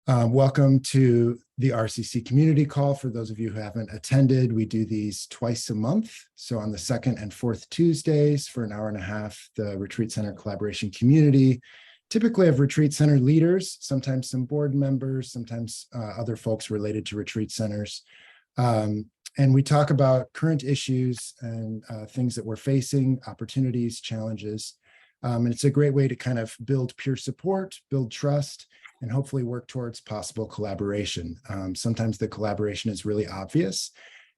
Welcome to the RCC Community Call. For those of you who haven't attended, we do these twice a month. So on the second and fourth Tuesdays for an hour and a half, the Retreat Center Collaboration Community, typically of Retreat Center leaders, sometimes some board members, sometimes other folks related to retreat centers. And we talk about current issues and things that we're facing, opportunities, challenges. And it's a great way to kind of build peer support, build trust, and hopefully work towards possible collaboration. Sometimes the collaboration is really obvious,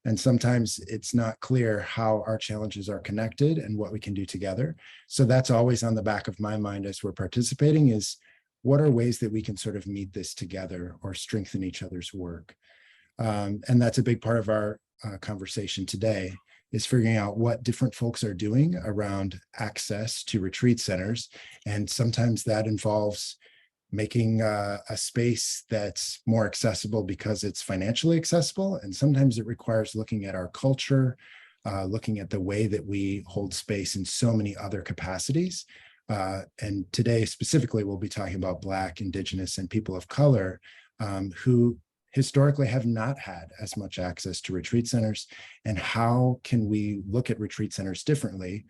and sometimes it's not clear how our challenges are connected and what we can do together. So that's always on the back of my mind as we're participating is, what are ways that we can sort of meet this together or strengthen each other's work? And that's a big part of our conversation today, is figuring out what different folks are doing around access to retreat centers. And sometimes that involves making a space that's more accessible because it's financially accessible. And sometimes it requires looking at our culture, looking at the way that we hold space in so many other capacities. And today specifically, we'll be talking about Black, Indigenous, and people of color who historically have not had as much access to retreat centers, and how can we look at retreat centers differently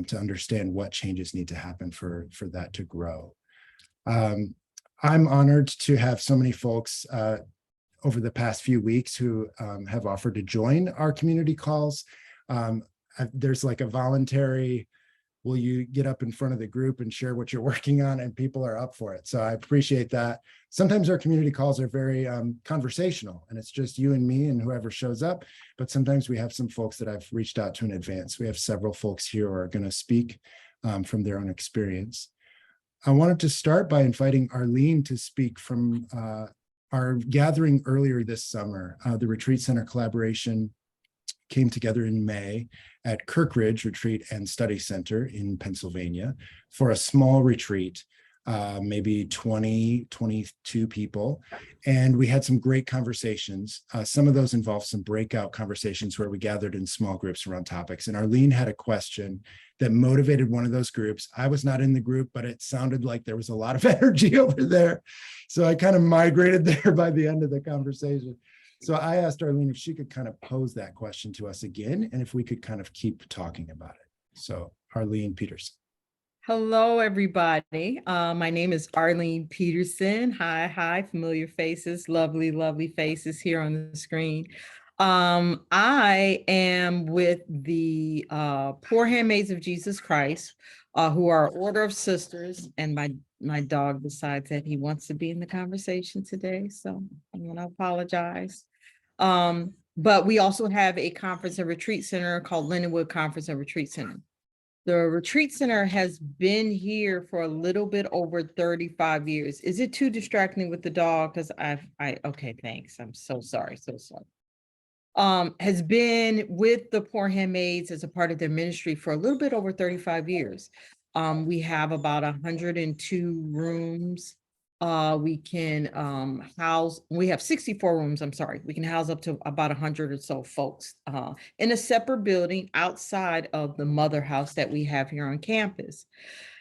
to understand what changes need to happen for that to grow. I'm honored to have so many folks over the past few weeks who have offered to join our community calls. There's like a voluntary, will you get up in front of the group and share what you're working on? And people are up for it. So I appreciate that. Sometimes our community calls are very conversational, and it's just you and me and whoever shows up. But sometimes we have some folks that I've reached out to in advance. We have several folks here who are going to speak from their own experience. I wanted to start by inviting Arlene to speak from our gathering earlier this summer. The Retreat Center collaboration came together in May at Kirkridge Retreat and Study Center in Pennsylvania for a small retreat, maybe 20, 22 people. And we had some great conversations. Some of those involved some breakout conversations where we gathered in small groups around topics. And Arlene had a question that motivated one of those groups. I was not in the group, but it sounded like there was a lot of energy over there. So I kind of migrated there by the end of the conversation. So I asked Arlene if she could kind of pose that question to us again, and if we could kind of keep talking about it. So Arlene Peterson. Hello, everybody. My name is Arlene Peterson. Hi, familiar faces, lovely faces here on the screen. I am with the Poor Handmaids of Jesus Christ, who are Order of Sisters, and my dog decides that he wants to be in the conversation today, so I'm going to apologize. But we also have a conference and retreat center called Lennonwood Conference and Retreat Center. The retreat center has been here for a little bit over 35 years. Is it too distracting with the dog? Because okay, thanks. I'm so sorry. Has been with the Poor Handmaids as a part of their ministry for a little bit over 35 years. We have about 102 rooms. We can we have 64 rooms, I'm sorry. We can house up to about 100 or so folks in a separate building outside of the mother house that we have here on campus.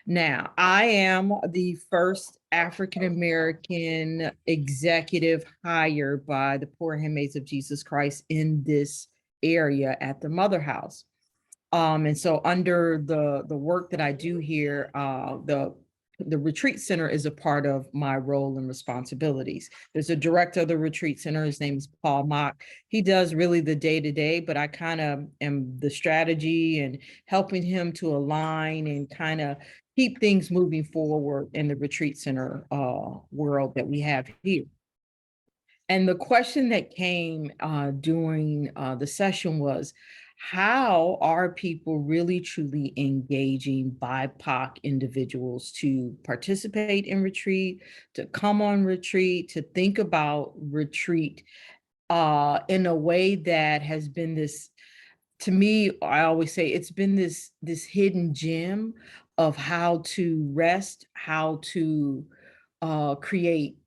Now, I am the first African-American executive hired by the Poor Handmaids of Jesus Christ in this area at the mother house. And so under the work that I do here, the retreat center is a part of my role and responsibilities. There's a director of the retreat center. His name is Paul Mock. He does really the day-to-day, but I kind of am the strategy and helping him to align and kind of keep things moving forward in the retreat center world that we have here. And the question that came during the session was, how are people really truly engaging BIPOC individuals to participate in retreat, to come on retreat, to think about retreat in a way that has been this, to me, I always say it's been this hidden gem of how to rest, how to create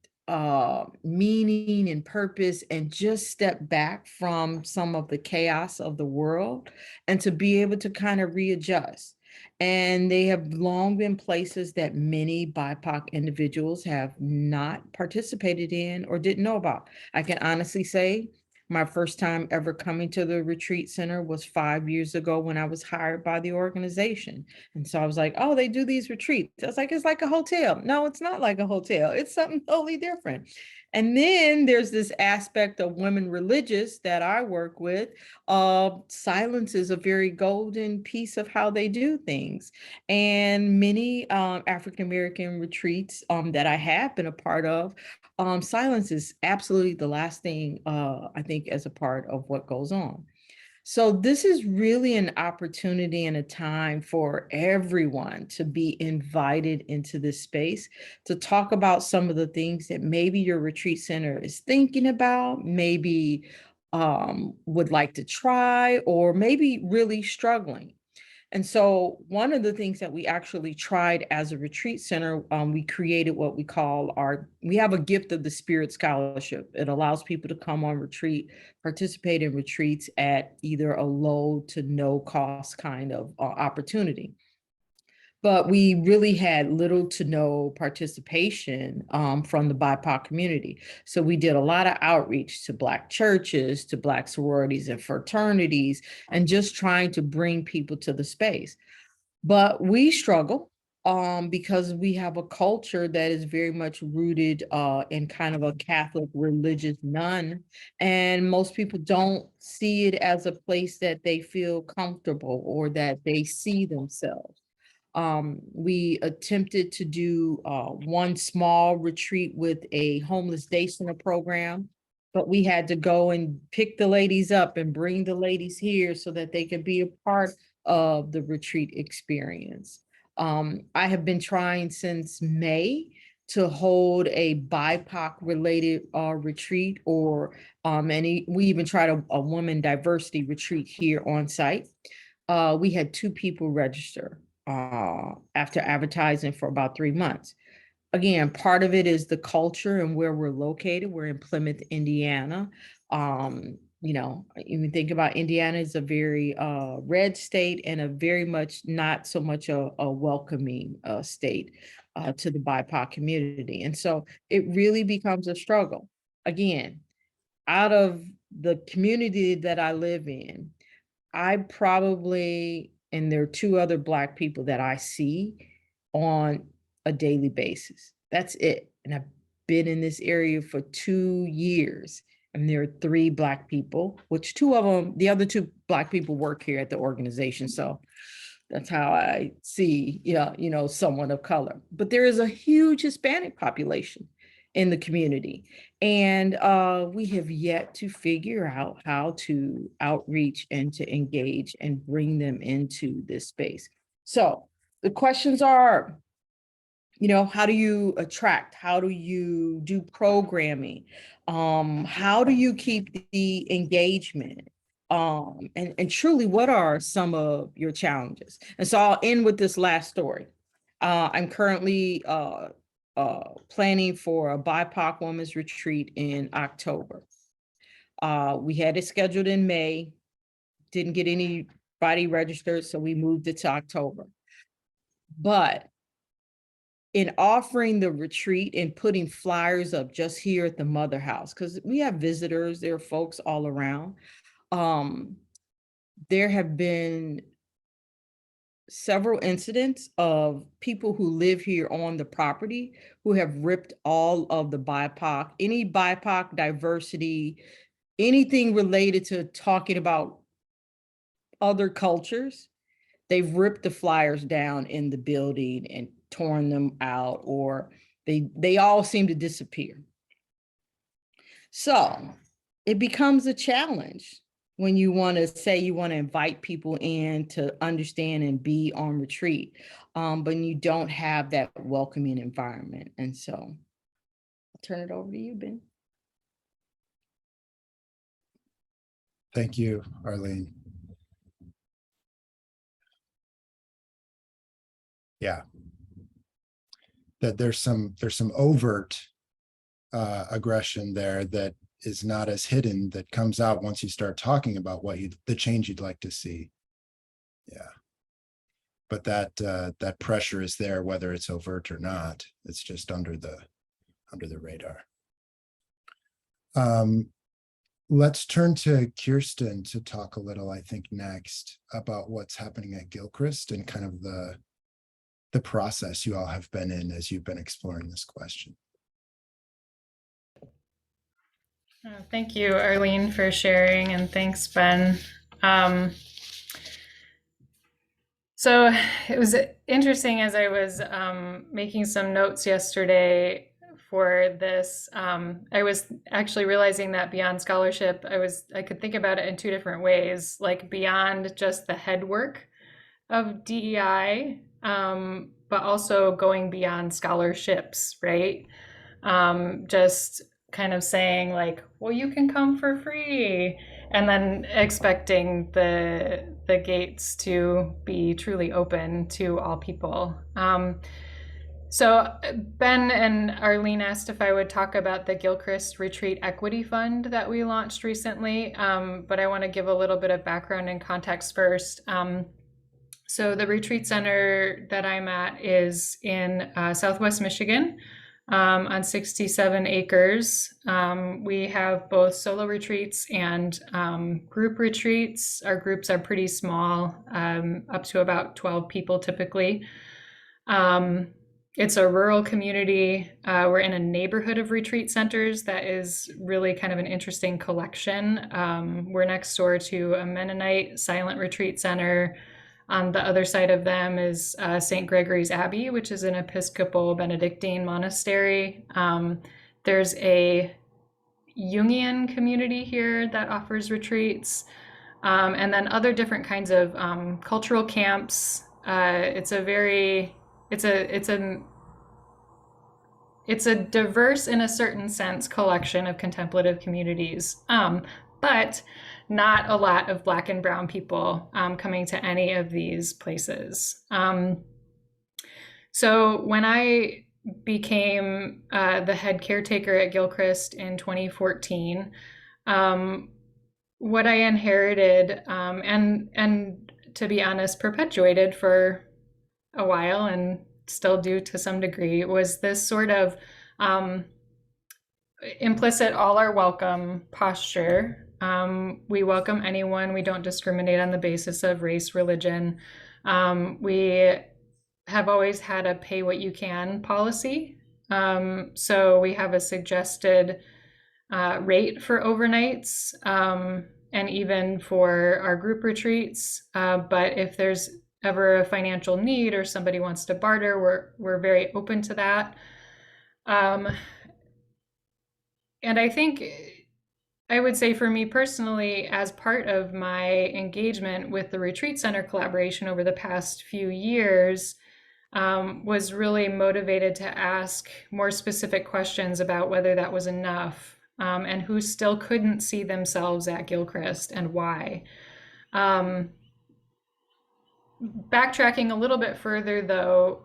meaning and purpose, and just step back from some of the chaos of the world and to be able to kind of readjust. And they have long been places that many BIPOC individuals have not participated in or didn't know about. I can honestly say my first time ever coming to the retreat center was 5 years ago when I was hired by the organization. And so I was like, oh, they do these retreats. I was like, it's like a hotel. No, it's not like a hotel. It's something totally different. And then there's this aspect of women religious that I work with. Silence is a very golden piece of how they do things. And many African-American retreats that I have been a part of, silence is absolutely the last thing I think as a part of what goes on. So this is really an opportunity and a time for everyone to be invited into this space to talk about some of the things that maybe your retreat center is thinking about, maybe would like to try, or maybe really struggling. And so one of the things that we actually tried as a retreat center, we created what we call we have a Gift of the Spirit Scholarship. It allows people to come on retreat, participate in retreats at either a low to no cost kind of opportunity. But we really had little to no participation from the BIPOC community. So we did a lot of outreach to Black churches, to Black sororities and fraternities, and just trying to bring people to the space. But we struggle because we have a culture that is very much rooted in kind of a Catholic religious nun. And most people don't see it as a place that they feel comfortable or that they see themselves. We attempted to do one small retreat with a homeless day center program, but we had to go and pick the ladies up and bring the ladies here so that they could be a part of the retreat experience. I have been trying since May to hold a BIPOC related retreat, or we even tried a woman diversity retreat here on site. We had 2 people register after advertising for about 3 months. Again, part of it is the culture and where we're located. We're in Plymouth, Indiana. Even think about Indiana is a very red state and a very much not so much a welcoming state to the BIPOC community. And so it really becomes a struggle. Again, out of the community that I live in, I probably, and there are 2 other Black people that I see on a daily basis. That's it. And I've been in this area for 2 years. And there are 3 Black people, which 2 of them, the other 2 Black people work here at the organization. So that's how I see, someone of color. But there is a huge Hispanic population in the community. And we have yet to figure out how to outreach and to engage and bring them into this space. So the questions are, how do you attract? How do you do programming? How do you keep the engagement? And truly, what are some of your challenges? And so I'll end with this last story. I'm currently planning for a BIPOC women's retreat in October. We had it scheduled in May, didn't get anybody registered, so we moved it to October. But in offering the retreat and putting flyers up just here at the Mother House, because we have visitors, there are folks all around. There have been several incidents of people who live here on the property who have ripped all of the BIPOC, any BIPOC diversity, anything related to talking about other cultures. They've ripped the flyers down in the building and torn them out, or they all seem to disappear. So it becomes a challenge when you want to say you want to invite people in to understand and be on retreat, but you don't have that welcoming environment. And so I'll turn it over to you, Ben. Thank you, Arlene. Yeah, that there's some overt aggression there that is not as hidden, that comes out once you start talking about the change you'd like to see. Yeah. but that pressure is there, whether it's overt or not. It's just under the radar. Let's turn to Kirsten to talk a little, I think, next about what's happening at Gilchrist and kind of the process you all have been in as you've been exploring this question. Thank you, Arlene, for sharing, and thanks, Ben. So it was interesting as I was making some notes yesterday for this. I was actually realizing that beyond scholarship, I could think about it in two different ways, like beyond just the head work of DEI, but also going beyond scholarships, right? Just kind of saying like, well, you can come for free, and then expecting the gates to be truly open to all people. So Ben and Arlene asked if I would talk about the Gilchrist Retreat Equity Fund that we launched recently, but I want to give a little bit of background and context first. So the retreat center that I'm at is in Southwest Michigan, on 67 acres. We have both solo retreats and group retreats. Our groups are pretty small, up to about 12 people typically. It's a rural community. We're in a neighborhood of retreat centers that is really kind of an interesting collection. We're next door to a Mennonite silent retreat center. On the other side of them is St. Gregory's Abbey, which is an Episcopal Benedictine monastery. There's a Jungian community here that offers retreats, and then other different kinds of cultural camps. It's a diverse, in a certain sense, collection of contemplative communities, but not a lot of Black and Brown people coming to any of these places. So when I became the head caretaker at Gilchrist in 2014, what I inherited, and to be honest, perpetuated for a while and still do to some degree, was this sort of implicit all are welcome posture. We welcome anyone. We don't discriminate on the basis of race, religion. We have always had a pay what you can policy. So we have a suggested rate for overnights, and even for our group retreats. But if there's ever a financial need or somebody wants to barter, we're very open to that. And I think I would say for me personally, as part of my engagement with the Retreat Center collaboration over the past few years, was really motivated to ask more specific questions about whether that was enough, and who still couldn't see themselves at Gilchrist and why. Backtracking a little bit further though,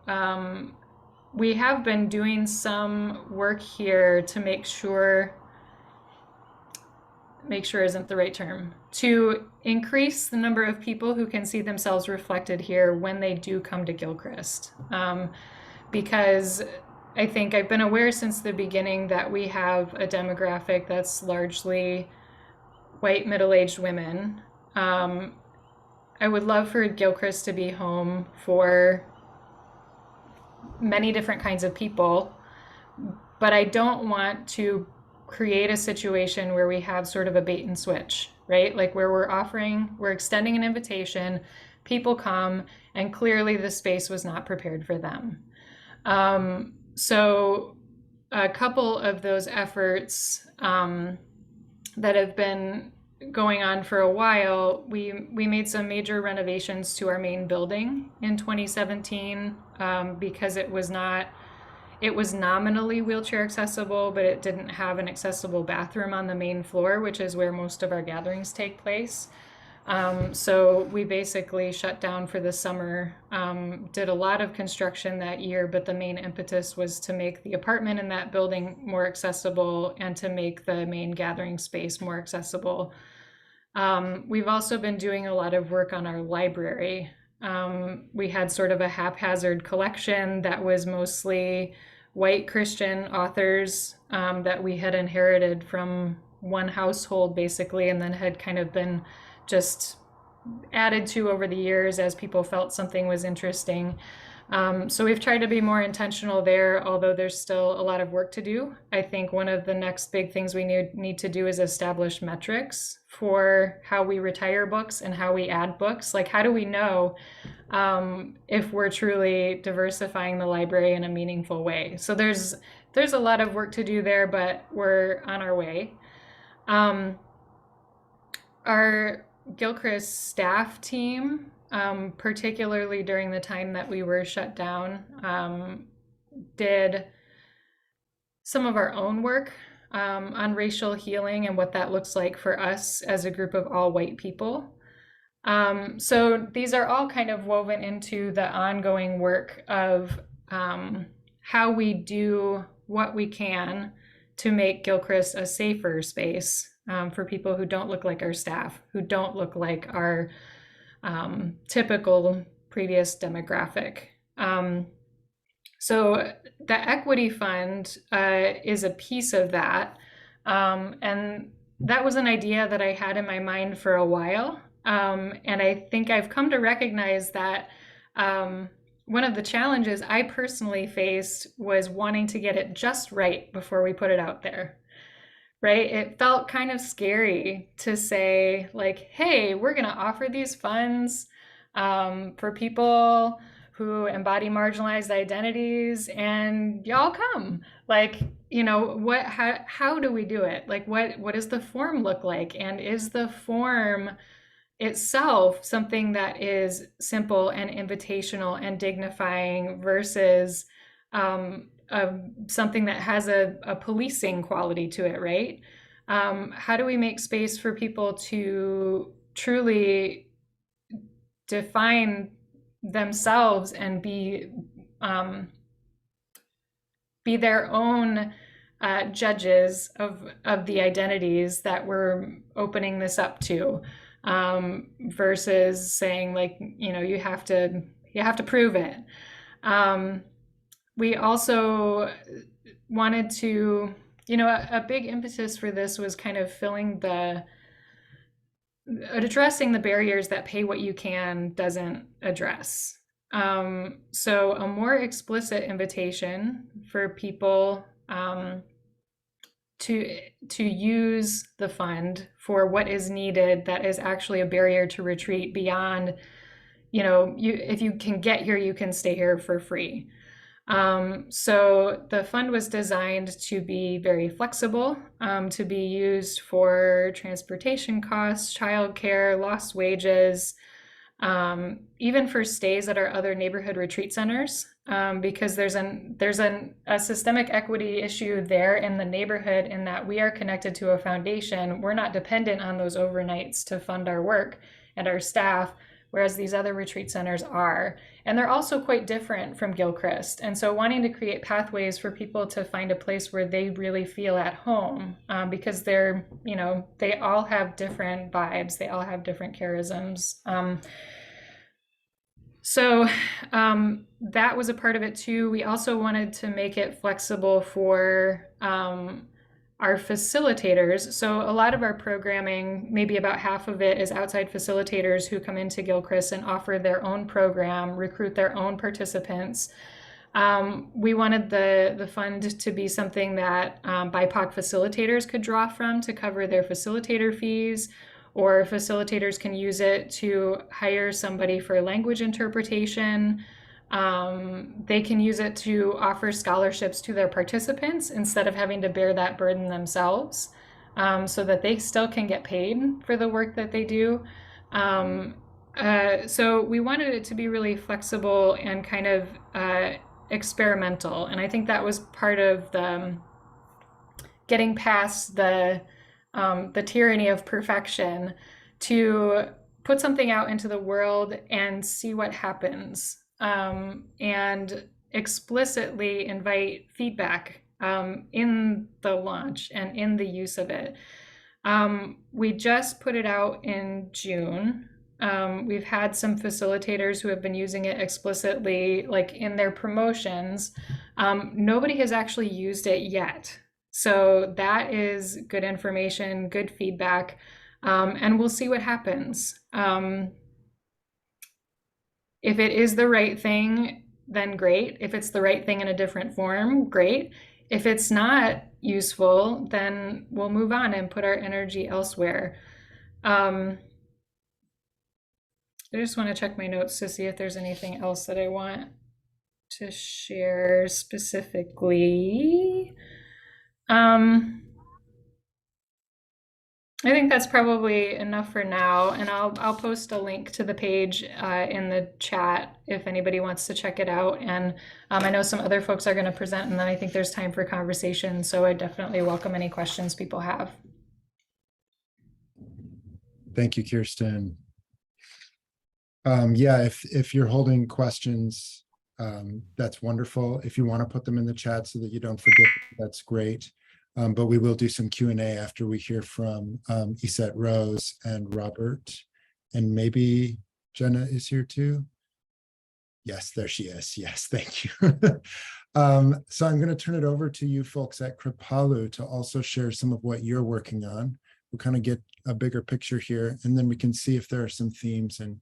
we have been doing some work here to make sure isn't the right term, to increase the number of people who can see themselves reflected here when they do come to Gilchrist. Because I think I've been aware since the beginning that we have a demographic that's largely white middle-aged women. I would love for Gilchrist to be home for many different kinds of people, but I don't want to create a situation where we have sort of a bait and switch, right? Like where we're extending an invitation, people come, and clearly the space was not prepared for them. So a couple of those efforts that have been going on for a while, we made some major renovations to our main building in 2017 because it was nominally wheelchair accessible, but it didn't have an accessible bathroom on the main floor, which is where most of our gatherings take place. So we basically shut down for the summer, did a lot of construction that year, but the main impetus was to make the apartment in that building more accessible and to make the main gathering space more accessible. We've also been doing a lot of work on our library. We had sort of a haphazard collection that was mostly white Christian authors that we had inherited from one household, basically, and then had kind of been just added to over the years as people felt something was interesting. So we've tried to be more intentional there, although there's still a lot of work to do. I think one of the next big things we need to do is establish metrics for how we retire books and how we add books. Like, how do we know if we're truly diversifying the library in a meaningful way? So there's a lot of work to do there, but we're on our way. Our Gilchrist staff team, particularly during the time that we were shut down, did some of our own work on racial healing and what that looks like for us as a group of all white people. So these are all kind of woven into the ongoing work of how we do what we can to make Gilchrist a safer space for people who don't look like our staff, who don't look like our typical previous demographic. So the equity fund is a piece of that. And that was an idea that I had in my mind for a while. And I think I've come to recognize that one of the challenges I personally faced was wanting to get it just right before we put it out there. Right? It felt kind of scary to say, like, hey, we're going to offer these funds for people who embody marginalized identities, and y'all come. Like, you know, how do we do it? Like, what does the form look like? And is the form itself something that is simple and invitational and dignifying versus something that has a policing quality to it, right? How do we make space for people to truly define themselves and be their own judges of the identities that we're opening this up to, versus saying, like, you know, you have to prove it. We also wanted to, you know, a big impetus for this was kind of addressing the barriers that pay what you can doesn't address. So a more explicit invitation for people to use the fund for what is needed that is actually a barrier to retreat beyond, you know, if you can get here, you can stay here for free. So the fund was designed to be very flexible, to be used for transportation costs, childcare, lost wages, even for stays at our other neighborhood retreat centers, because there's a systemic equity issue there in the neighborhood, in that we are connected to a foundation. We're not dependent on those overnights to fund our work and our staff, whereas these other retreat centers are. And they're also quite different from Gilchrist. And so wanting to create pathways for people to find a place where they really feel at home, because they're, you know, they all have different vibes, they all have different charisms. So that was a part of it too. We also wanted to make it flexible for our facilitators. So a lot of our programming, maybe about half of it, is outside facilitators who come into Gilchrist and offer their own program, recruit their own participants. We wanted the fund to be something that BIPOC facilitators could draw from to cover their facilitator fees, or facilitators can use it to hire somebody for language interpretation. They can use it to offer scholarships to their participants instead of having to bear that burden themselves, so that they still can get paid for the work that they do. So we wanted it to be really flexible and kind of experimental. And I think that was part of the getting past the tyranny of perfection, to put something out into the world and see what happens. And explicitly invite feedback in the launch and in the use of it. We just put it out in June. We've had some facilitators who have been using it explicitly, like in their promotions. Nobody has actually used it yet. So that is good information, good feedback, and we'll see what happens. If it is the right thing, then great. If it's the right thing in a different form, great. If it's not useful, then we'll move on and put our energy elsewhere. I just want to check my notes to see if there's anything else that I want to share specifically. I think that's probably enough for now, and I'll post a link to the page in the chat if anybody wants to check it out. And I know some other folks are going to present, and then I think there's time for conversation. So I definitely welcome any questions people have. Thank you, Kirsten. Yeah, if you're holding questions, that's wonderful. If you want to put them in the chat so that you don't forget, that's great. But we will do some Q&A after we hear from Iset Rose and Robert, and maybe Jenna is here too. Yes, there she is. Yes, thank you. So I'm going to turn it over to you folks at Kripalu to also share some of what you're working on. We'll kind of get a bigger picture here, and then we can see if there are some themes and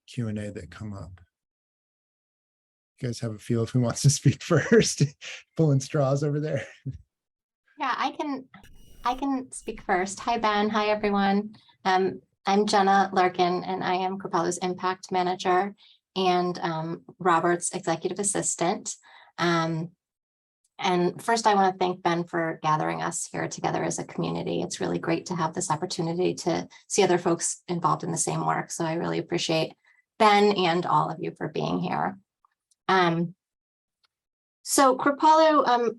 Q&A that come up. You guys have a feel of who wants to speak first? Pulling straws over there. Yeah, I can speak first. Hi, Ben. Hi, everyone. I'm Jenna Larkin, and I am Kripalu's Impact Manager and Robert's Executive Assistant. And first, I want to thank Ben for gathering us here together as a community. It's really great to have this opportunity to see other folks involved in the same work. So I really appreciate Ben and all of you for being here. So Kripalu,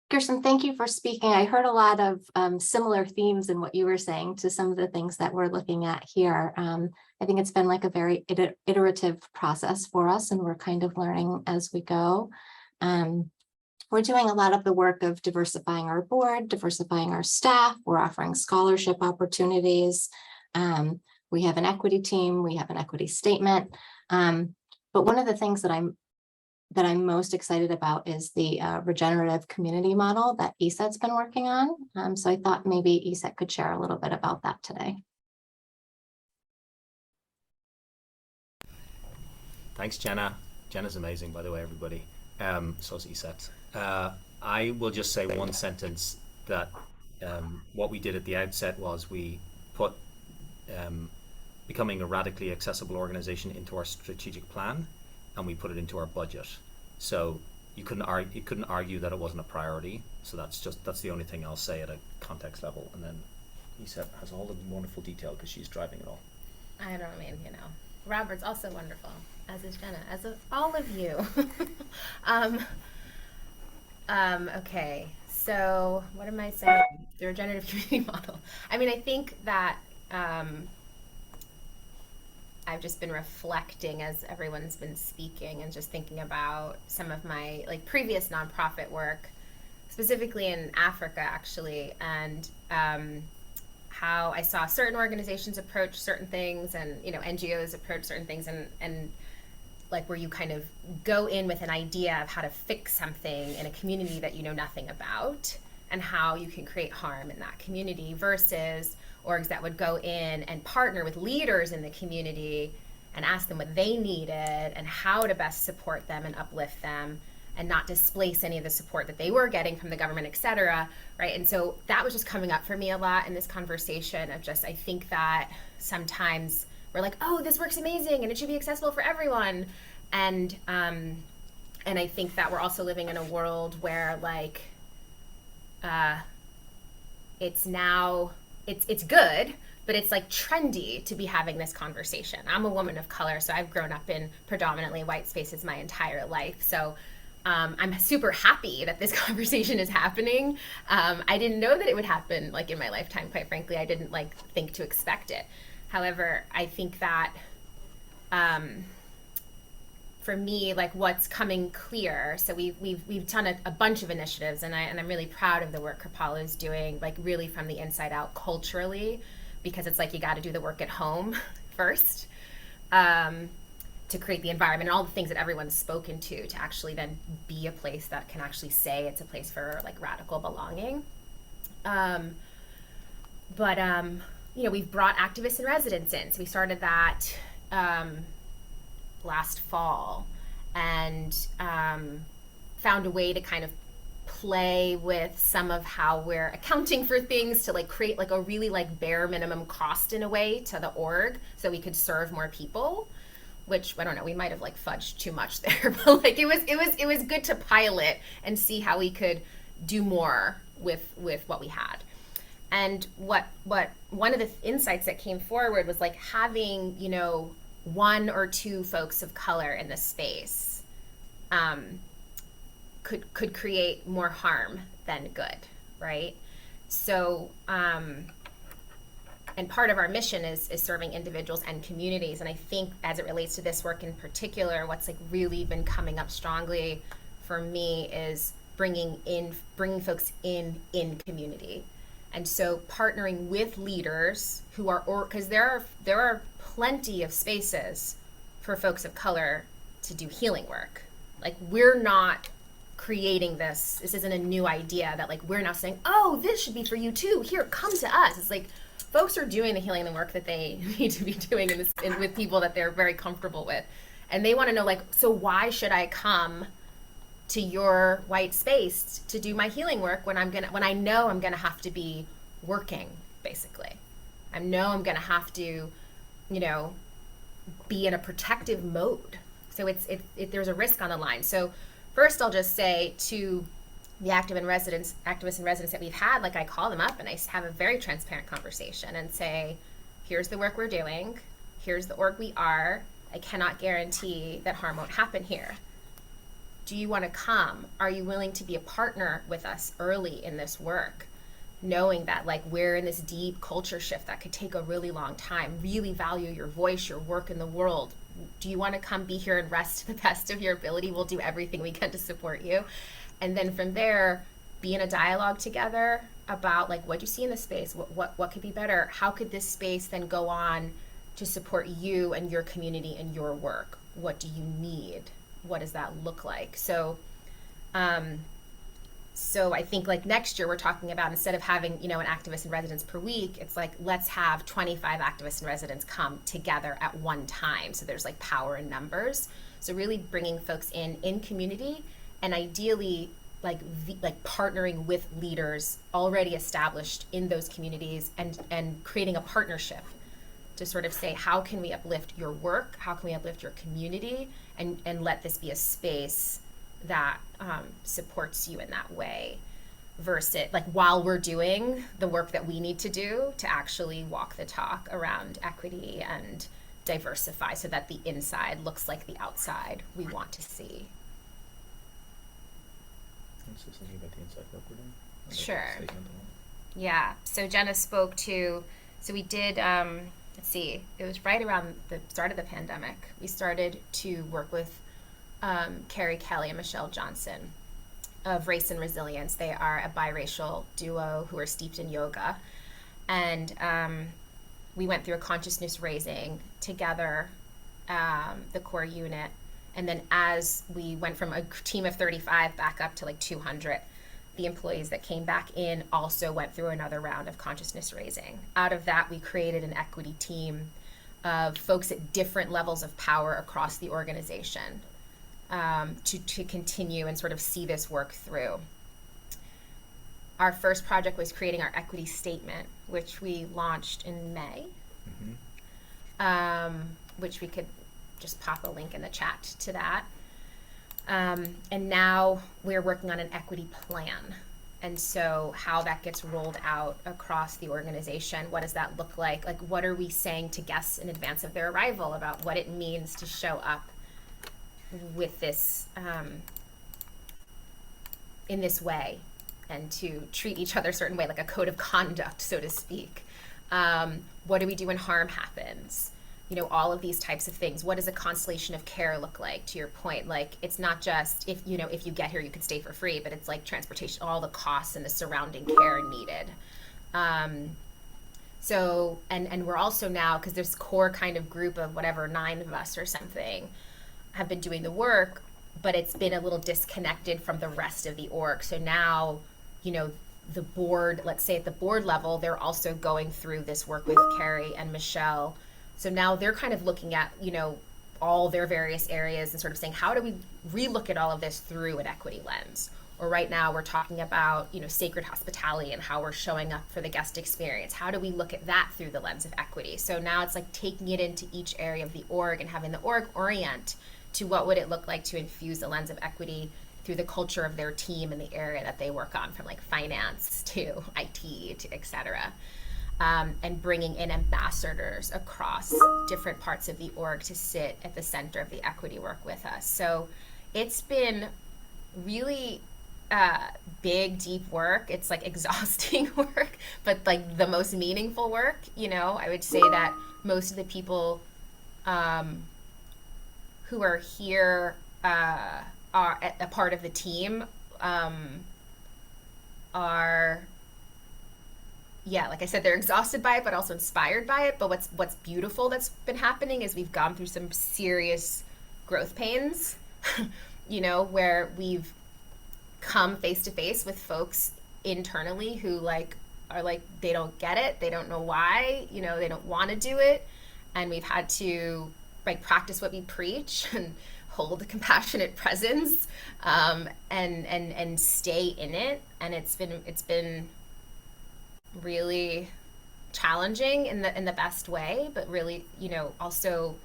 Kirsten, thank you for speaking. I heard a lot of similar themes in what you were saying to some of the things that we're looking at here. I think it's been like a very iterative process for us, and we're kind of learning as we go. We're doing a lot of the work of diversifying our board, diversifying our staff. We're offering scholarship opportunities. We have an equity team. We have an equity statement. But one of the things that I'm most excited about is the regenerative community model that Iset's been working on. So I thought maybe Iset could share a little bit about that today. Thanks, Jenna. Jenna's amazing, by the way, everybody. So is Iset. I will just say one sentence that what we did at the outset was we put becoming a radically accessible organization into our strategic plan, and we put it into our budget. So you couldn't argue that it wasn't a priority. So that's the only thing I'll say at a context level. And then Iset has all the wonderful detail because she's driving it all. I don't mean, Robert's also wonderful, as is Jenna, as is all of you. Okay, so what am I saying? The regenerative community model. I mean, I think that I've just been reflecting as everyone's been speaking and just thinking about some of my previous nonprofit work, specifically in Africa, actually, and how I saw certain organizations approach certain things, and NGOs approach certain things, and where you kind of go in with an idea of how to fix something in a community that you know nothing about, and how you can create harm in that community, versus orgs that would go in and partner with leaders in the community and ask them what they needed and how to best support them and uplift them and not displace any of the support that they were getting from the government, et cetera, right? And so that was just coming up for me a lot in this conversation of just, I think that sometimes we're like, oh, this works amazing and it should be accessible for everyone. And I think that we're also living in a world where it's good, but it's trendy to be having this conversation. I'm a woman of color, so I've grown up in predominantly white spaces my entire life. So I'm super happy that this conversation is happening. I didn't know that it would happen in my lifetime, quite frankly. I didn't think to expect it. However, I think that for me, what's coming clear, so we've done a bunch of initiatives, and I'm really proud of the work Kripalu is doing, really from the inside out culturally, because it's you got to do the work at home first, to create the environment and all the things that everyone's spoken to actually then be a place that can actually say it's a place for like radical belonging. You know, we've brought activists in residence in. So we started that last fall and found a way to kind of play with some of how we're accounting for things to like create like a really like bare minimum cost in a way to the org so we could serve more people, which I don't know, we might have like fudged too much there, but like it was good to pilot and see how we could do more with what we had. And what one of the insights that came forward was like having, you know, 1 or 2 folks of color in the space could create more harm than good, right? So, and part of our mission is serving individuals and communities. And I think as it relates to this work in particular, what's like really been coming up strongly for me is bringing folks in community. And so partnering with leaders who are, because there are plenty of spaces for folks of color to do healing work. Like we're not creating this isn't a new idea that like we're now saying, oh, this should be for you too, here, come to us. It's like folks are doing the healing and work that they need to be doing with people that they're very comfortable with. And they want to know like, so why should I come to your white space to do my healing work when I know I'm gonna have to be working, basically. I know I'm gonna have to, you know, be in a protective mode. So there's a risk on the line. So first I'll just say to the activists in residence that we've had, like I call them up and I have a very transparent conversation and say, here's the work we're doing, here's the org we are, I cannot guarantee that harm won't happen here. Do you want to come? Are you willing to be a partner with us early in this work? Knowing that like we're in this deep culture shift that could take a really long time, really value your voice, your work in the world. Do you want to come be here and rest to the best of your ability? We'll do everything we can to support you. And then from there, be in a dialogue together about like what you see in the space, what could be better? How could this space then go on to support you and your community and your work? What do you need? What does that look like? So I think like next year we're talking about, instead of having, you know, an activist in residence per week, it's like, let's have 25 activists in residence come together at one time. So there's like power in numbers. So really bringing folks in community and ideally like partnering with leaders already established in those communities and creating a partnership to sort of say, how can we uplift your work? How can we uplift your community? And let this be a space that supports you in that way, versus like while we're doing the work that we need to do to actually walk the talk around equity and diversify so that the inside looks like the outside we want to see. Something about the inside work we're doing? Sure. Yeah, so Jenna spoke to, so we did, let's see, it was right around the start of the pandemic. We started to work with Carrie Kelly and Michelle Johnson of Race and Resilience. They are a biracial duo who are steeped in yoga. And we went through a consciousness raising together, the core unit. And then as we went from a team of 35 back up to like 200, the employees that came back in also went through another round of consciousness raising. Out of that, we created an equity team of folks at different levels of power across the organization to continue and sort of see this work through. Our first project was creating our equity statement, which we launched in May, which we could just pop a link in the chat to that. And now we're working on an equity plan. And so how that gets rolled out across the organization, what does that look like? Like, what are we saying to guests in advance of their arrival about what it means to show up with this, in this way, and to treat each other a certain way, like a code of conduct, so to speak. What do we do when harm happens? You know, all of these types of things. What does a constellation of care look like? To your point, like, it's not just if you get here, you can stay for free, but it's like transportation, all the costs and the surrounding care needed. So, and we're also now, because this core kind of group of whatever, 9 of us or something, have been doing the work, but it's been a little disconnected from the rest of the org. So now, you know, the board, let's say at the board level, they're also going through this work with Carrie and Michelle. So now they're kind of looking at, you know, all their various areas and sort of saying, how do we relook at all of this through an equity lens? Or right now we're talking about, you know, sacred hospitality and how we're showing up for the guest experience. How do we look at that through the lens of equity? So now it's like taking it into each area of the org and having the org orient to what would it look like to infuse the lens of equity through the culture of their team and the area that they work on, from like finance to IT to et cetera. And bringing in ambassadors across different parts of the org to sit at the center of the equity work with us. So it's been really big, deep work. It's like exhausting work, but like the most meaningful work. You know, I would say that most of the people who are here are a part of the team are, yeah, like I said, they're exhausted by it, but also inspired by it. But what's beautiful that's been happening is we've gone through some serious growth pains, you know, where we've come face to face with folks internally who like are like, they don't get it, they don't know why, you know, they don't want to do it, and we've had to like practice what we preach and hold a compassionate presence, and stay in it. And it's been really challenging in the best way, but really, you know, also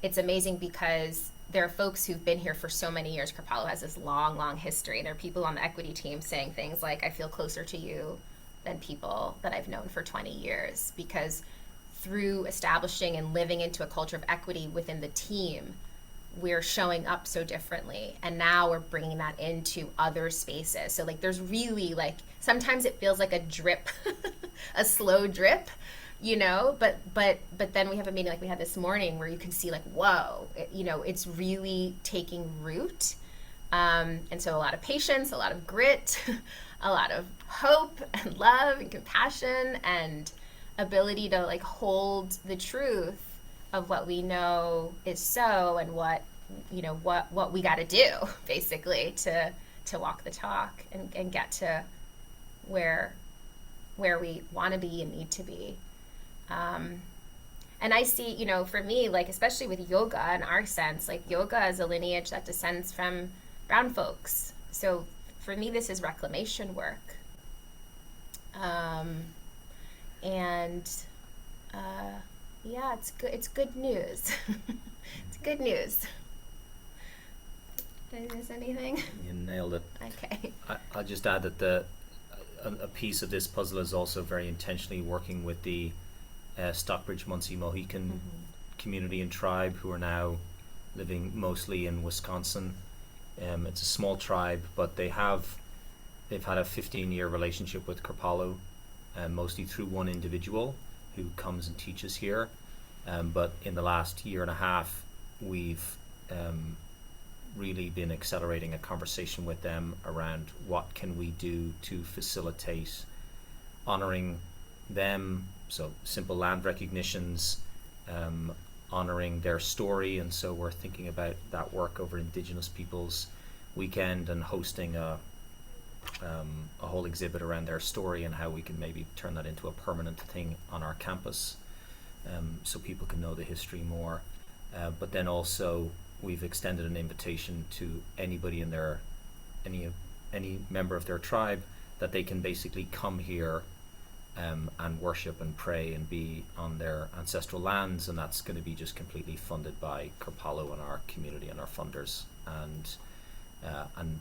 it's amazing because there are folks who've been here for so many years. Kripalu has this long history. There are people on the equity team saying things like, I feel closer to you than people that I've known for 20 years, because through establishing and living into a culture of equity within the team, we're showing up so differently. And now we're bringing that into other spaces. So like there's really like, sometimes it feels like a drip, a slow drip, you know, but then we have a meeting like we had this morning where you can see like, whoa, you know, it's really taking root. And so a lot of patience, a lot of grit, a lot of hope and love and compassion and ability to like hold the truth of what we know is so, and what, you know, what we got to do basically to walk the talk and get to where we want to be and need to be. And I see, you know, for me, like especially with yoga, in our sense, like yoga is a lineage that descends from brown folks. So for me, this is reclamation work. Yeah, it's good news. It's good news. Did I miss anything? You nailed it. Okay. I'll just add that a piece of this puzzle is also very intentionally working with the Stockbridge Munsee Mohican community and tribe, who are now living mostly in Wisconsin. It's a small tribe, but they've had a 15-year relationship with Kripalu, mostly through one individual who comes and teaches here. But in the last year and a half, we've really been accelerating a conversation with them around what can we do to facilitate honoring them. So simple land recognitions, honoring their story. And so we're thinking about that work over Indigenous Peoples Weekend and hosting a whole exhibit around their story and how we can maybe turn that into a permanent thing on our campus, so people can know the history more. But then also we've extended an invitation to anybody in their, any member of their tribe, that they can basically come here and worship and pray and be on their ancestral lands, and that's going to be just completely funded by Kripalu and our community and our funders. And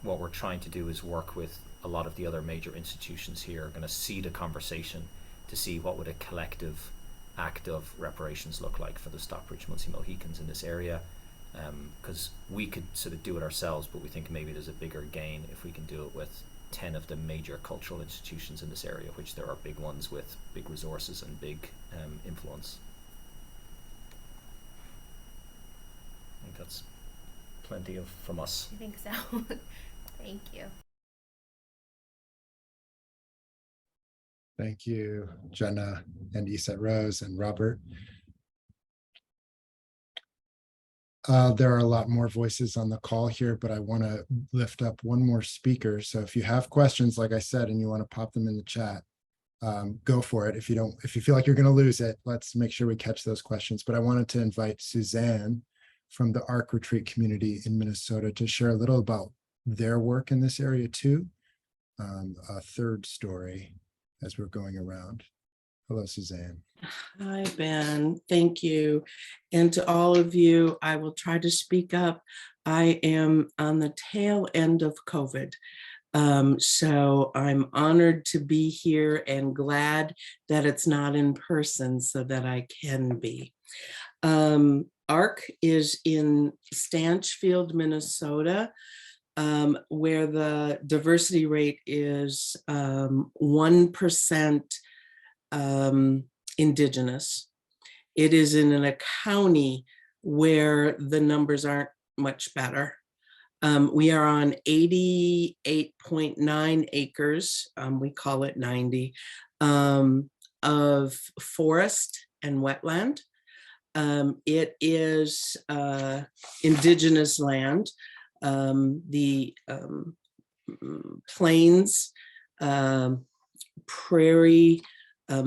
what we're trying to do is work with a lot of the other major institutions here, going to seed a conversation to see what would a collective act of reparations look like for the Stockbridge Munsee Mohicans in this area, because we could sort of do it ourselves, but we think maybe there's a bigger gain if we can do it with 10 of the major cultural institutions in this area, which there are big ones with big resources and big influence. I think that's plenty from us. I think so. Thank you. Thank you, Jenna and Iset Rose and Robert. There are a lot more voices on the call here, but I want to lift up one more speaker. So if you have questions, like I said, and you want to pop them in the chat, go for it. If you feel like you're going to lose it, let's make sure we catch those questions. But I wanted to invite Suzanne from the ARC retreat community in Minnesota to share a little about their work in this area too. A third story as we're going around. Hello, Suzanne. Hi, Ben. Thank you. And to all of you, I will try to speak up. I am on the tail end of COVID. So I'm honored to be here and glad that it's not in person so that I can be. ARC is in Stanchfield, Minnesota, where the diversity rate is 1% Indigenous. It is in a county where the numbers aren't much better. We are on 88.9 acres, we call it 90, of forest and wetland. It is Indigenous land. The plains, prairie,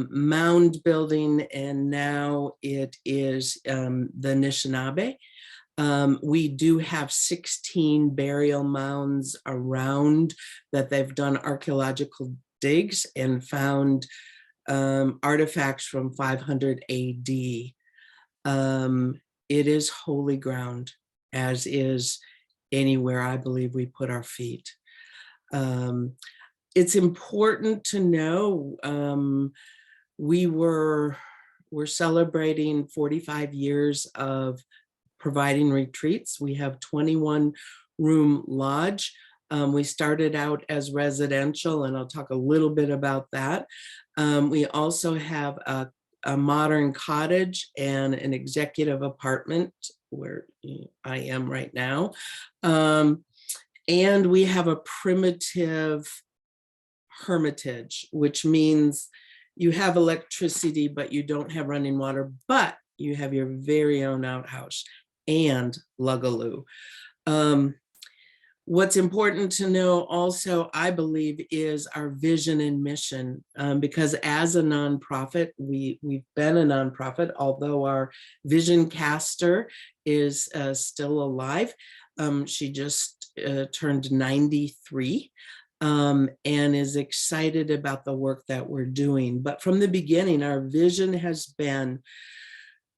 mound building, and now it is the Anishinaabe. We do have 16 burial mounds around that they've done archaeological digs and found artifacts from 500 AD. It is holy ground, as is anywhere I believe we put our feet. It's important to know we're celebrating 45 years of providing retreats. We have 21 room lodge. We started out as residential, and I'll talk a little bit about that. We also have a modern cottage and an executive apartment where I am right now. And we have a primitive hermitage, which means you have electricity, but you don't have running water, but you have your very own outhouse and lugaloo. What's important to know also, I believe, is our vision and mission, because as a nonprofit, we've been a nonprofit, although our vision caster is still alive. She just turned 93 and is excited about the work that we're doing. But from the beginning, our vision has been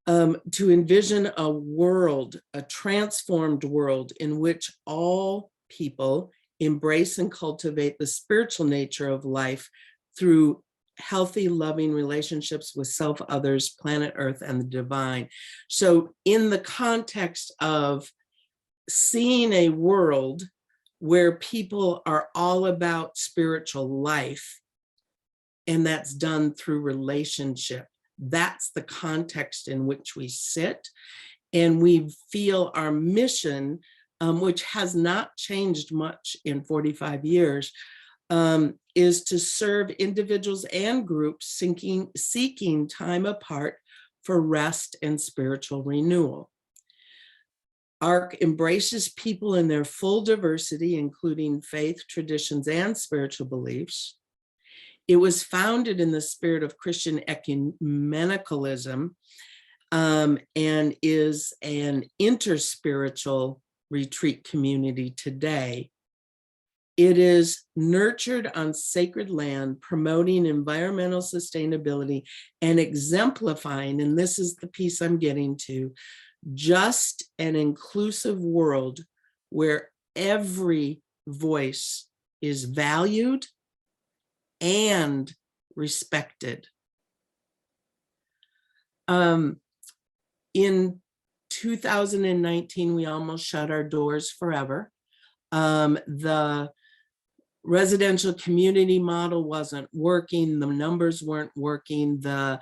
to envision a world, a transformed world in which all people embrace and cultivate the spiritual nature of life through healthy, loving relationships with self, others, planet Earth, and the divine. So in the context of seeing a world where people are all about spiritual life, and that's done through relationship, that's the context in which we sit. And we feel our mission, which has not changed much in 45 years, is to serve individuals and groups seeking time apart for rest and spiritual renewal. ARC embraces people in their full diversity, including faith, traditions, and spiritual beliefs. It was founded in the spirit of Christian ecumenicalism and is an interspiritual retreat community today. It is nurtured on sacred land, promoting environmental sustainability and exemplifying, and this is the piece I'm getting to, just an inclusive world where every voice is valued and respected. In 2019, we almost shut our doors forever. The residential community model wasn't working. The numbers weren't working. The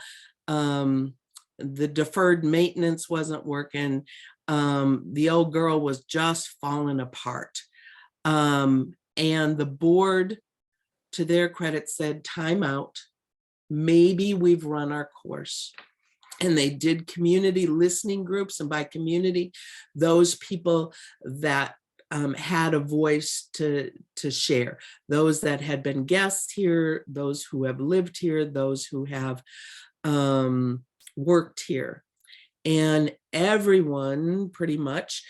deferred maintenance wasn't working. The old girl was just falling apart. And the board, to their credit, said time out. maybe we've run our course. And they did community listening groups, and by community, those people that had a voice to share, those that had been guests here, those who have lived here, those who have worked here. And everyone pretty much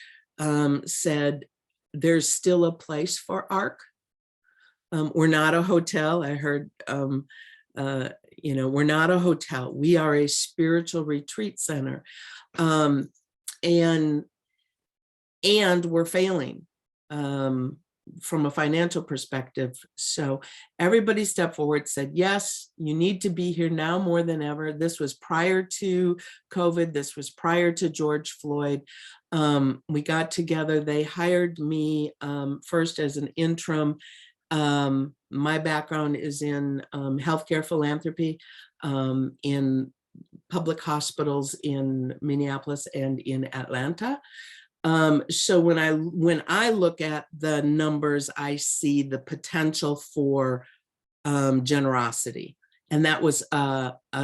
said there's still a place for ARC. We're not a hotel. I heard, we're not a hotel. We are a spiritual retreat center. And we're failing from a financial perspective. So everybody stepped forward, said, yes, you need to be here now more than ever. This was prior to COVID. This was prior to George Floyd. We got together. They hired me first as an interim. My background is in healthcare philanthropy, in public hospitals in Minneapolis and in Atlanta. So when I look at the numbers, I see the potential for generosity. And that was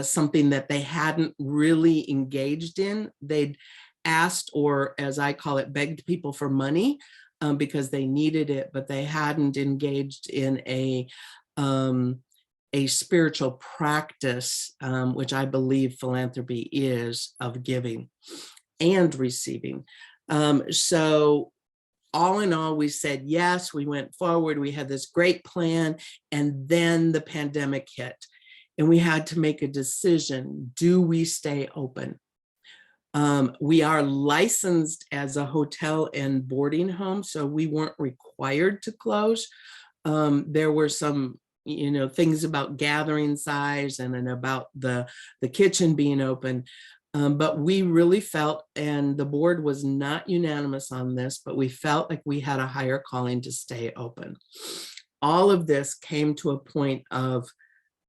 something that they hadn't really engaged in. They'd asked, or as I call it, begged people for money because they needed it, but they hadn't engaged in a spiritual practice, which I believe philanthropy is, of giving and receiving. So all in all, we said yes, we went forward, we had this great plan, and then the pandemic hit. And we had to make a decision. Do we stay open? We are licensed as a hotel and boarding home, so we weren't required to close. There were some, things about gathering size and about the kitchen being open. But we really felt, and the board was not unanimous on this, but we felt like we had a higher calling to stay open. All of this came to a point of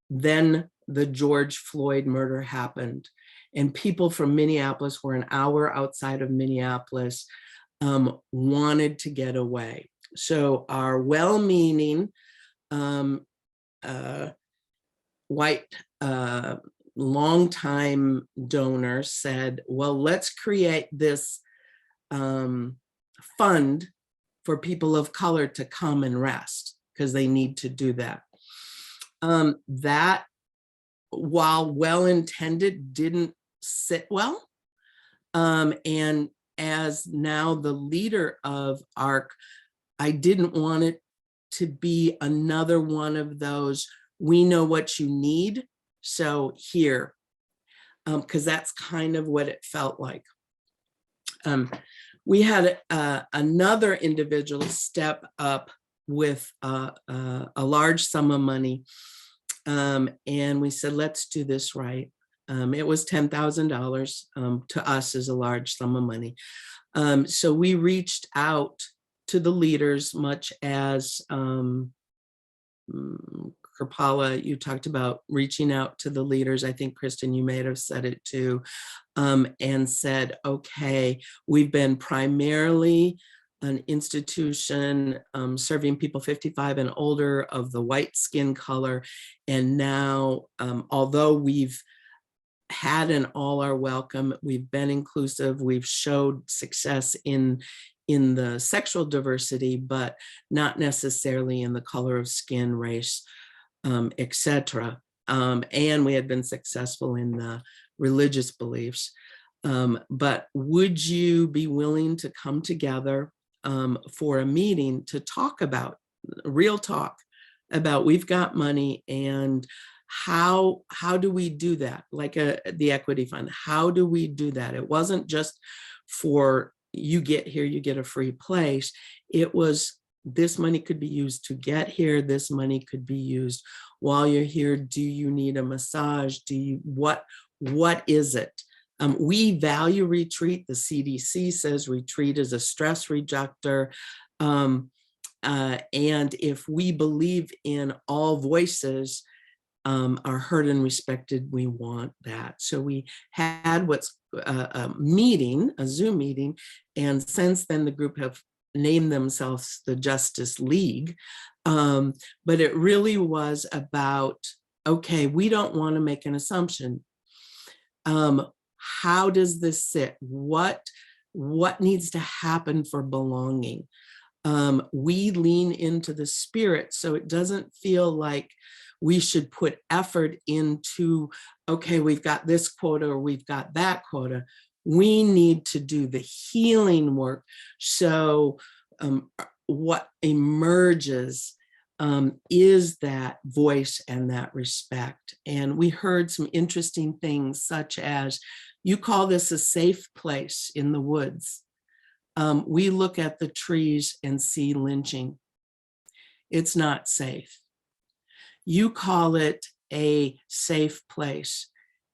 then the George Floyd murder happened, and people from Minneapolis, were an hour outside of Minneapolis, wanted to get away. So our well-meaning white longtime donor said, well, let's create this fund for people of color to come and rest, because they need to do that. That, while well-intended, didn't sit well. And as now the leader of ARC, I didn't want it to be another one of those, we know what you need, so here, because that's kind of what it felt like. We had another individual step up with a large sum of money, and we said, let's do this right. It was $10,000, to us is a large sum of money. So we reached out to the leaders, much as Kripaula, you talked about reaching out to the leaders. I think, Kristen, you may have said it too, and said, okay, we've been primarily an institution serving people 55 and older of the white skin color. And now, although we've had an all are welcome, we've been inclusive, we've showed success in the sexual diversity, but not necessarily in the color of skin, race, etc. And we had been successful in the religious beliefs. But would you be willing to come together for a meeting to talk about, real talk about, we've got money, and how do we do that? Like the equity fund, how do we do that? It wasn't just for you get here, you get a free place. It was, this money could be used to get here. This money could be used while you're here. Do you need a massage? Do you, what is it? We value retreat. The CDC says retreat is a stress reductor. And if we believe in all voices are heard and respected, we want that. So we had what's a meeting, a Zoom meeting, and since then the group have named themselves the Justice League. But it really was about okay, we don't want to make an assumption. How does this sit? What needs to happen for belonging? We lean into the spirit, so it doesn't feel like we should put effort into, okay, we've got this quota or we've got that quota. We need to do the healing work. So what emerges is that voice and that respect. And we heard some interesting things, such as, you call this a safe place in the woods. We look at the trees and see lynching. It's not safe. You call it a safe place,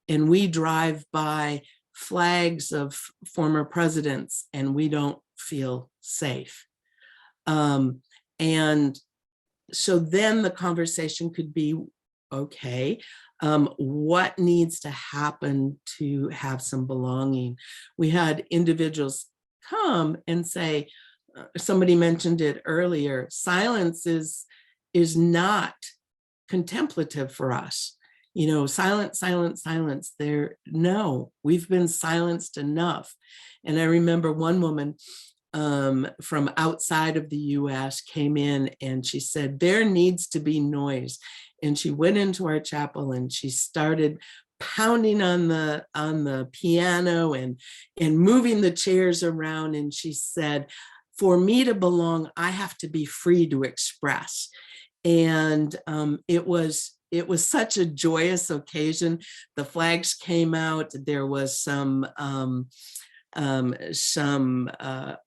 and we drive by flags of former presidents and we don't feel safe. And so then the conversation could be, okay, what needs to happen to have some belonging? We had individuals come and say, somebody mentioned it earlier, silence is not contemplative for us. You know, silence, silence, silence. No, we've been silenced enough. And I remember one woman from outside of the US came in and she said, there needs to be noise. And she went into our chapel and she started pounding on the piano and moving the chairs around. And she said, for me to belong, I have to be free to express. And it was such a joyous occasion. The flags came out. There was some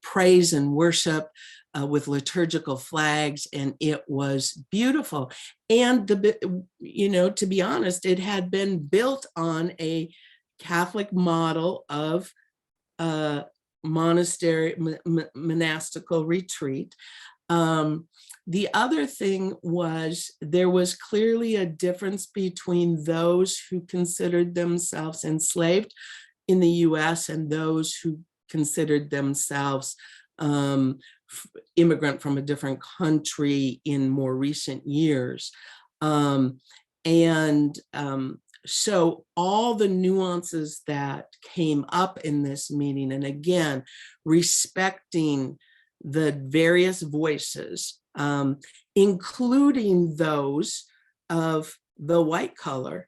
praise and worship with liturgical flags, and it was beautiful. And to be honest, it had been built on a Catholic model of monastery, monastical retreat. The other thing was, there was clearly a difference between those who considered themselves enslaved in the US and those who considered themselves immigrant from a different country in more recent years. So all the nuances that came up in this meeting, and again, respecting the various voices, including those of the white color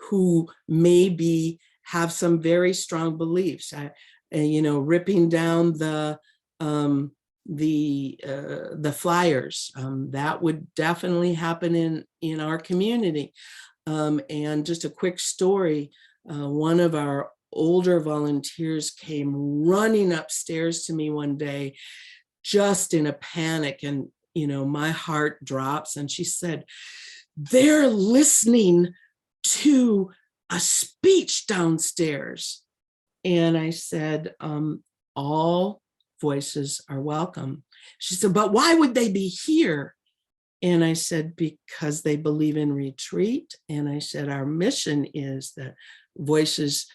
who maybe have some very strong beliefs, ripping down the flyers. That would definitely happen in our community. And just a quick story, one of our older volunteers came running upstairs to me one day, just in a panic, and my heart drops, and she said, they're listening to a speech downstairs. And I said, all voices are welcome. She said, but why would they be here? And I said, because they believe in retreat. And I said, our mission is that voices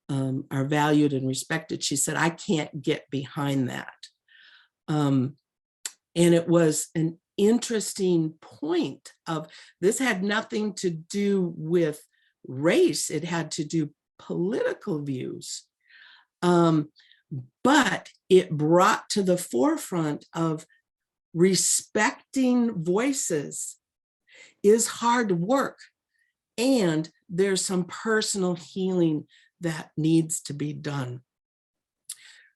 are valued and respected. She said, I can't get behind that. And it was an interesting point of, this had nothing to do with race. It had to do political views. But it brought to the forefront of respecting voices is hard work. And there's some personal healing that needs to be done.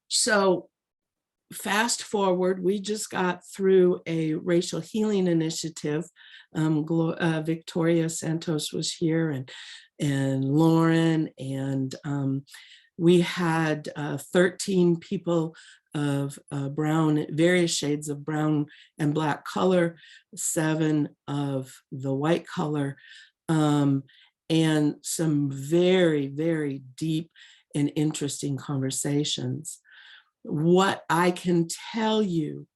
So fast forward, we just got through a racial healing initiative. Victoria Santos was here, and Lauren, and we had 13 people of brown, various shades of brown and black color, 7 of the white color, and some very, very deep and interesting conversations. What I can tell you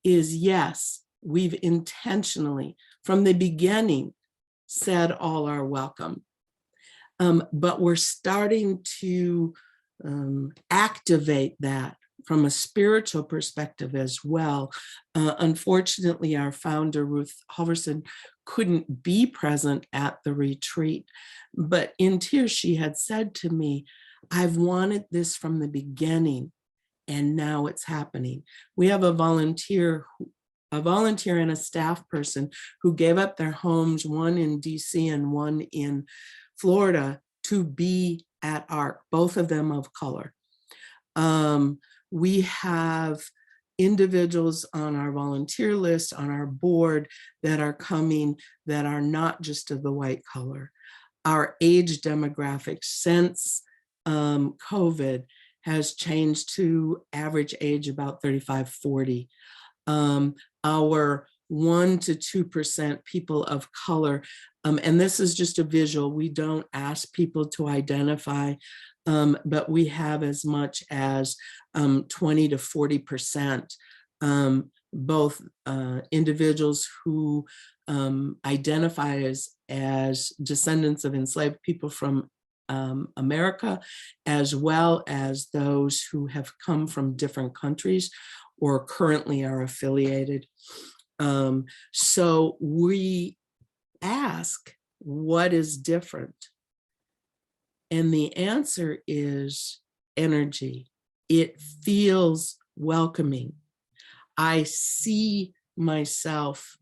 is, yes, we've intentionally, from the beginning, said all are welcome. But we're starting to activate that from a spiritual perspective as well. Unfortunately, our founder, Ruth Halverson, couldn't be present at the retreat, but in tears, she had said to me, I've wanted this from the beginning, and now it's happening. We have a volunteer and a staff person who gave up their homes, one in DC and one in Florida, to be at ARC, both of them of color. We have individuals on our volunteer list, on our board, that are coming that are not just of the white color. Our age demographic since COVID has changed to average age about 35, 40. Our 1 to 2% people of color, and this is just a visual, we don't ask people to identify, but we have as much as 20 to 40%, both individuals who identify as descendants of enslaved people from America, as well as those who have come from different countries or currently are affiliated. So we ask, what is different? And the answer is energy. It feels welcoming. I see myself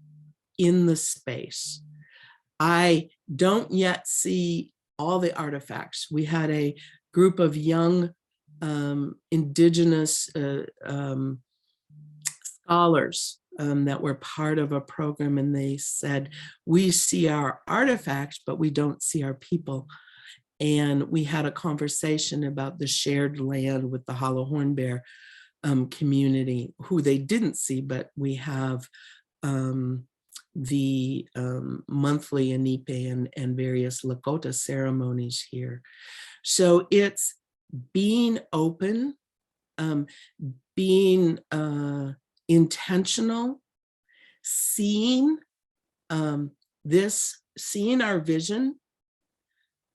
in the space. I don't yet see all the artifacts. We had a group of young indigenous scholars that were part of a program, and they said, we see our artifacts, but we don't see our people. And we had a conversation about the shared land with the Hollow Horn Bear community, who they didn't see, but we have the monthly Anipe and various Lakota ceremonies here. So it's being open, being intentional, seeing seeing our vision,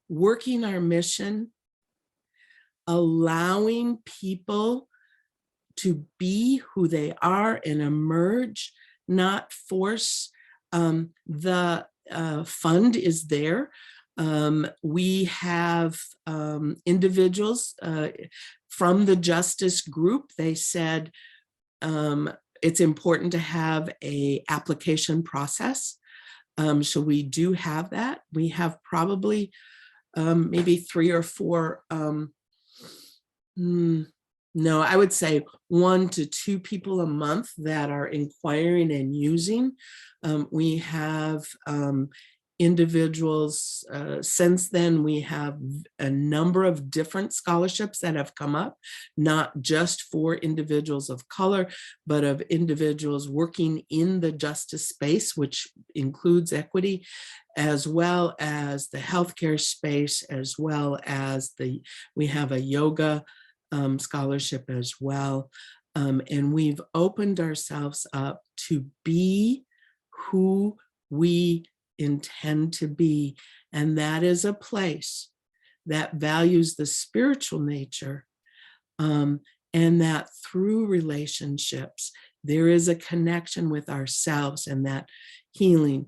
working our mission, allowing people to be who they are and emerge, not force. The fund is there. We have individuals from the justice group. They said it's important to have an application process. So we do have that. We have probably maybe 3 or 4, no, I would say 1 to 2 people a month that are inquiring and using. We have individuals, since then we have a number of different scholarships that have come up, not just for individuals of color, but of individuals working in the justice space, which includes equity, as well as the healthcare space, as well as we have a yoga scholarship as well. And we've opened ourselves up to be who we intend to be. And that is a place that values the spiritual nature, and that through relationships, there is a connection with ourselves, and that healing,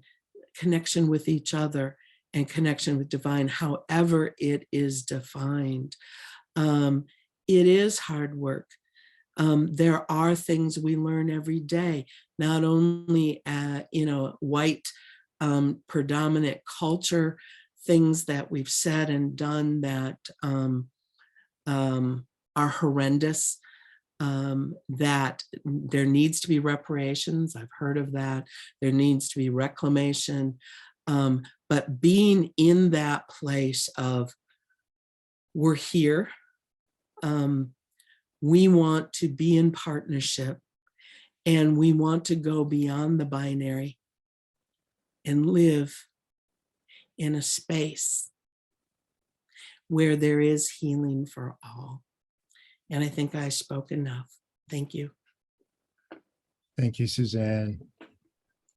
connection with each other, and connection with divine, however it is defined. It is hard work. There are things we learn every day, not only white predominant culture, things that we've said and done that are horrendous, that there needs to be reparations. I've heard of that. There needs to be reclamation. But being in that place of, we're here, we want to be in partnership, and we want to go beyond the binary and live in a space where there is healing for all. And I think I spoke enough. Thank you. Thank you, Suzanne.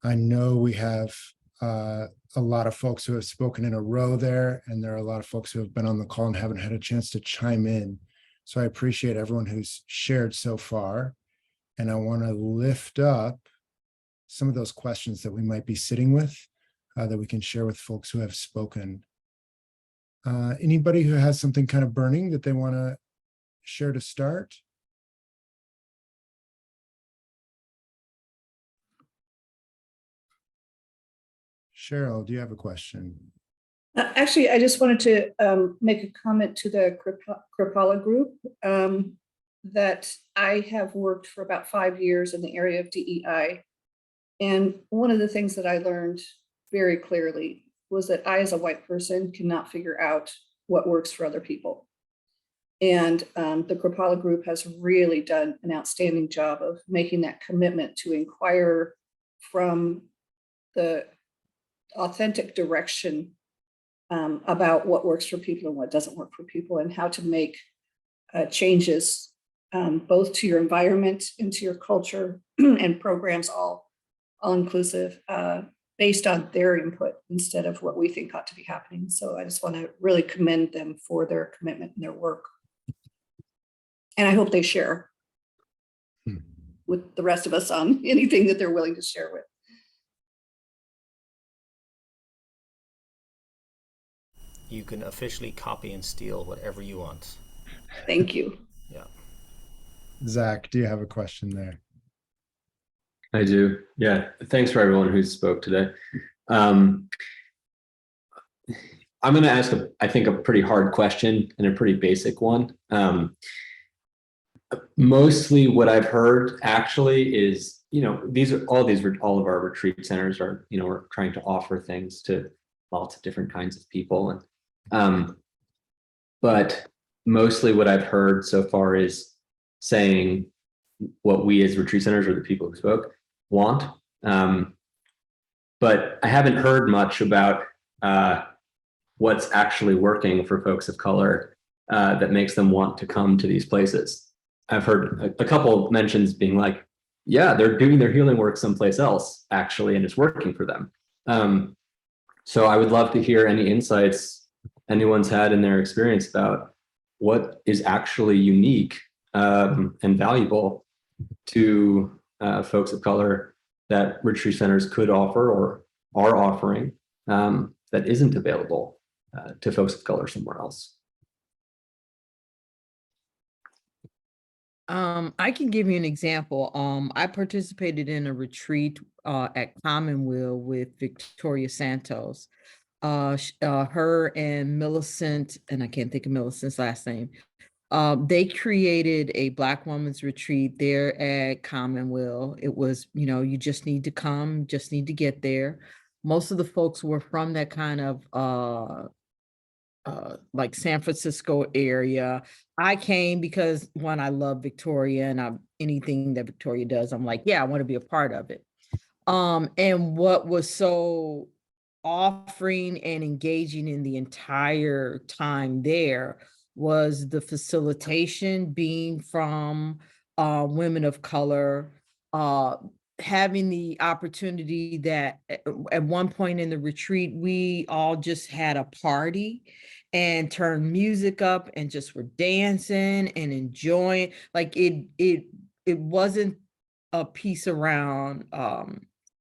I know we have a lot of folks who have spoken in a row there, and there are a lot of folks who have been on the call and haven't had a chance to chime in. So I appreciate everyone who's shared so far. And I want to lift up some of those questions that we might be sitting with that we can share with folks who have spoken. Anybody who has something kind of burning that they want to share to start? Cheryl, do you have a question? Actually, I just wanted to make a comment to the Kripalu group that I have worked for about 5 years in the area of DEI. And one of the things that I learned very clearly was that I, as a white person, cannot figure out what works for other people. And the Kripalu group has really done an outstanding job of making that commitment to inquire from the authentic direction about what works for people and what doesn't work for people, and how to make changes both to your environment and to your culture and programs all inclusive based on their input instead of what we think ought to be happening. So I just want to really commend them for their commitment and their work. And I hope they share with the rest of us on anything that they're willing to share with. You can officially copy and steal whatever you want. Thank you. Yeah. Zach, do you have a question there? I do. Yeah. Thanks for everyone who spoke today. I'm going to ask, I think, a pretty hard question and a pretty basic one. Mostly what I've heard actually is, all of our retreat centers are, we're trying to offer things to lots of different kinds of people. And, but mostly what I've heard so far is saying what we as retreat centers, or the people who spoke, want. But I haven't heard much about what's actually working for folks of color that makes them want to come to these places. I've heard a couple mentions being like, yeah, they're doing their healing work someplace else, actually, and it's working for them. So I would love to hear any insights anyone's had in their experience about what is actually unique and valuable to folks of color that retreat centers could offer or are offering that isn't available to folks of color somewhere else. I can give you an example. I participated in a retreat at Commonweal with Victoria Santos. Her and Millicent, and I can't think of Millicent's last name. They created a Black women's retreat there at Commonweal. It was, you just need to come, just need to get there. Most of the folks were from that kind of like San Francisco area. I came because, one, I love Victoria, and anything that Victoria does, I'm like, yeah, I want to be a part of it. And what was so offering and engaging in the entire time there was the facilitation being from women of color, having the opportunity that at one point in the retreat, we all just had a party and turned music up and just were dancing and enjoying. Like it wasn't a piece around,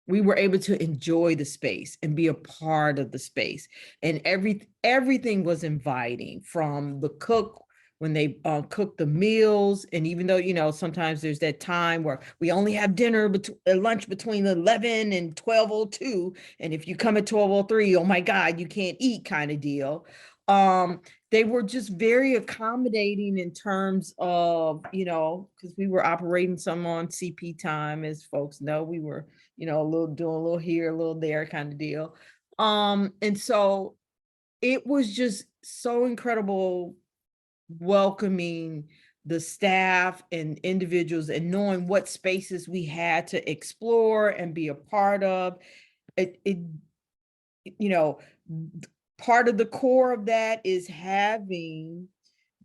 we were able to enjoy the space and be a part of the space. And everything was inviting, from the cook when they cook the meals. And even though, sometimes there's that time where we only have lunch between 11 and 12:02. And if you come at 12:03, oh my God, you can't eat, kind of deal. They were just very accommodating in terms of, because we were operating some on CP time, as folks know. We were, doing a little here, a little there kind of deal. And so it was just so incredible welcoming the staff and individuals and knowing what spaces we had to explore and be a part of. Part of the core of that is having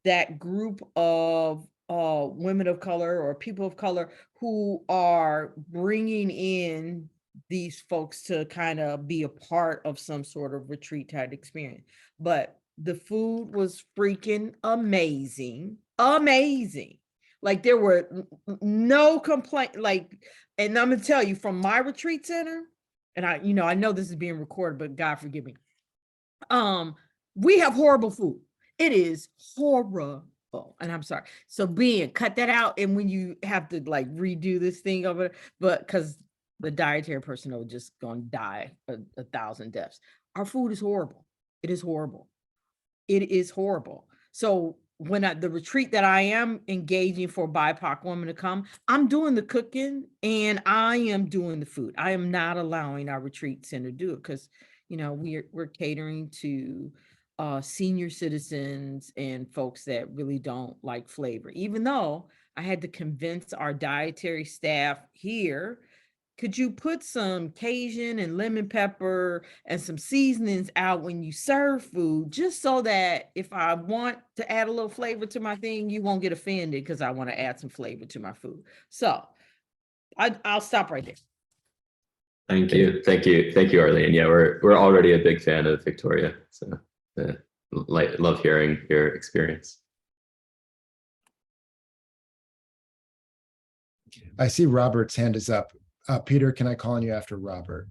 that group of women of color or people of color who are bringing in these folks to kind of be a part of some sort of retreat type experience. But the food was freaking amazing. amazing. Like there were no complaint, like, and I'm gonna tell you from my retreat center, and I know this is being recorded, but God forgive me. We have horrible food. It is horrible. And I'm sorry. So cut that out. And when you have to like redo this thing over, but because the dietary personnel just gonna die a 1,000 deaths. Our food is horrible. It is horrible. It is horrible. So when the retreat that I am engaging for BIPOC women to come, I'm doing the cooking and I am doing the food. I am not allowing our retreat center to do it because, we're catering to senior citizens and folks that really don't like flavor. Even though I had to convince our dietary staff here, could you put some Cajun and lemon pepper and some seasonings out when you serve food, just so that if I want to add a little flavor to my thing, you won't get offended because I want to add some flavor to my food. So I'll stop right there. Thank you, Arlene. Yeah, we're already a big fan of Victoria, so love hearing your experience. I see Robert's hand is up. Peter, can I call on you after Robert?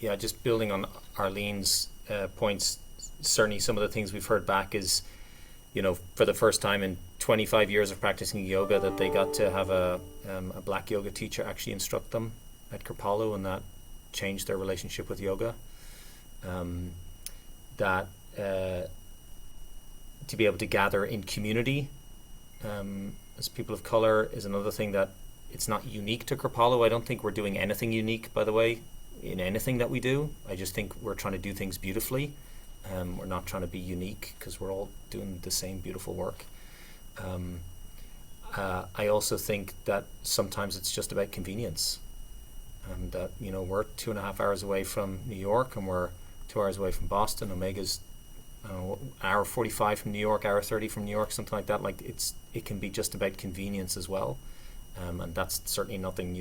Yeah, just building on Arlene's points, certainly some of the things we've heard back is, for the first time in 25 years of practicing yoga, that they got to have a black yoga teacher actually instruct them at Kripalu, and that changed their relationship with yoga. That to be able to gather in community as people of color is another thing that it's not unique to Kripalu. I don't think we're doing anything unique, by the way, in anything that we do. I just think we're trying to do things beautifully. We're not trying to be unique because we're all doing the same beautiful work. I also think that sometimes it's just about convenience. And that, we're 2.5 hours away from New York and we're 2 hours away from Boston. Omega's hour 45 from New York, hour 30 from New York, something like that. Like it can be just about convenience as well. And that's certainly nothing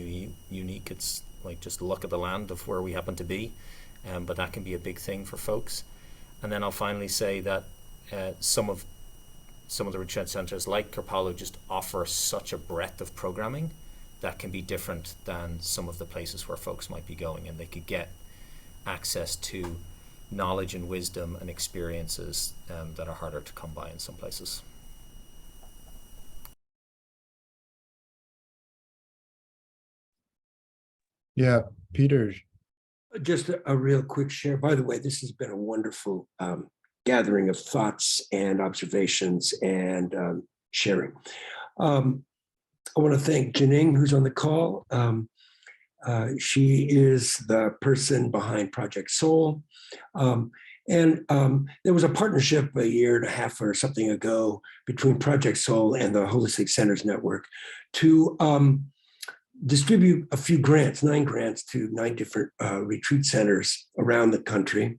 unique. It's like just look at the land of where we happen to be. But that can be a big thing for folks. And then I'll finally say that some of the retreat centers like Kripalu just offer such a breadth of programming that can be different than some of the places where folks might be going, and they could get access to knowledge and wisdom and experiences that are harder to come by in some places. Yeah, Peter. Just a real quick share. By the way, this has been a wonderful gathering of thoughts and observations and sharing. I want to thank Jining, who's on the call. She is the person behind Project Soul. And there was a partnership 1.5 years or something ago between Project Soul and the Holistic Centers Network to distribute a few grants, 9 grants to 9 different retreat centers around the country.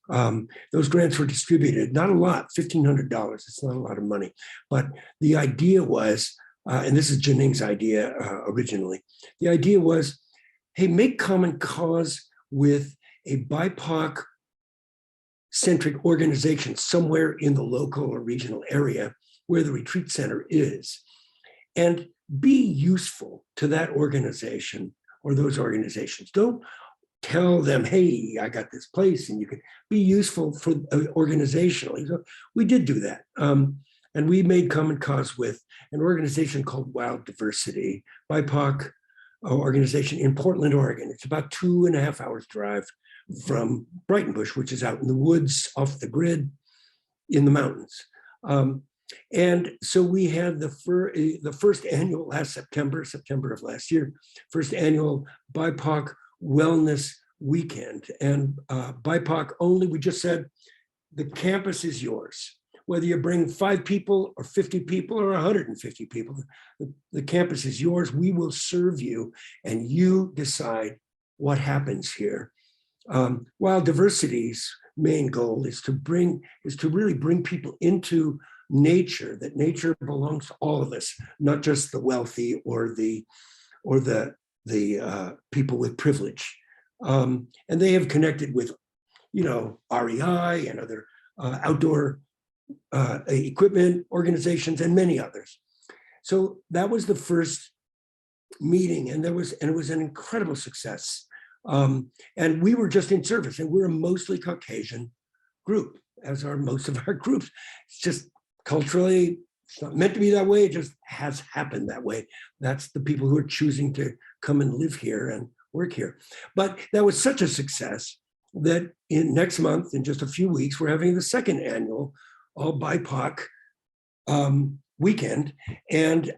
Those grants were distributed, not a lot, $1,500. It's not a lot of money. But the idea was, and this is Janing's idea originally, the idea was, hey, make common cause with a BIPOC centric organization somewhere in the local or regional area where the retreat center is, and be useful to that organization or those organizations. Don't tell them, hey, I got this place, and you can be useful for organizationally. So we did do that. And we made common cause with an organization called Wild Diversity, BIPOC organization in Portland, Oregon. It's about 2.5 hours drive from Brighton Bush, which is out in the woods off the grid in the mountains. And so we had the first annual last September of last year, first annual BIPOC Wellness Weekend. And BIPOC only, we just said, the campus is yours. Whether you bring 5 people or 50 people or 150 people, the campus is yours. We will serve you and you decide what happens here. While Diversity's main goal is to really bring people into nature, that nature belongs to all of us, not just the wealthy or the people with privilege. And they have connected with, REI and other outdoor equipment organizations, and many others. So that was the first meeting, and it was an incredible success. And we were just in service, and we're a mostly Caucasian group, as are most of our groups. It's just culturally, it's not meant to be that way. It just has happened that way. That's the people who are choosing to come and live here and work here. But that was such a success that next month, in just a few weeks, we're having the second annual all BIPOC weekend. And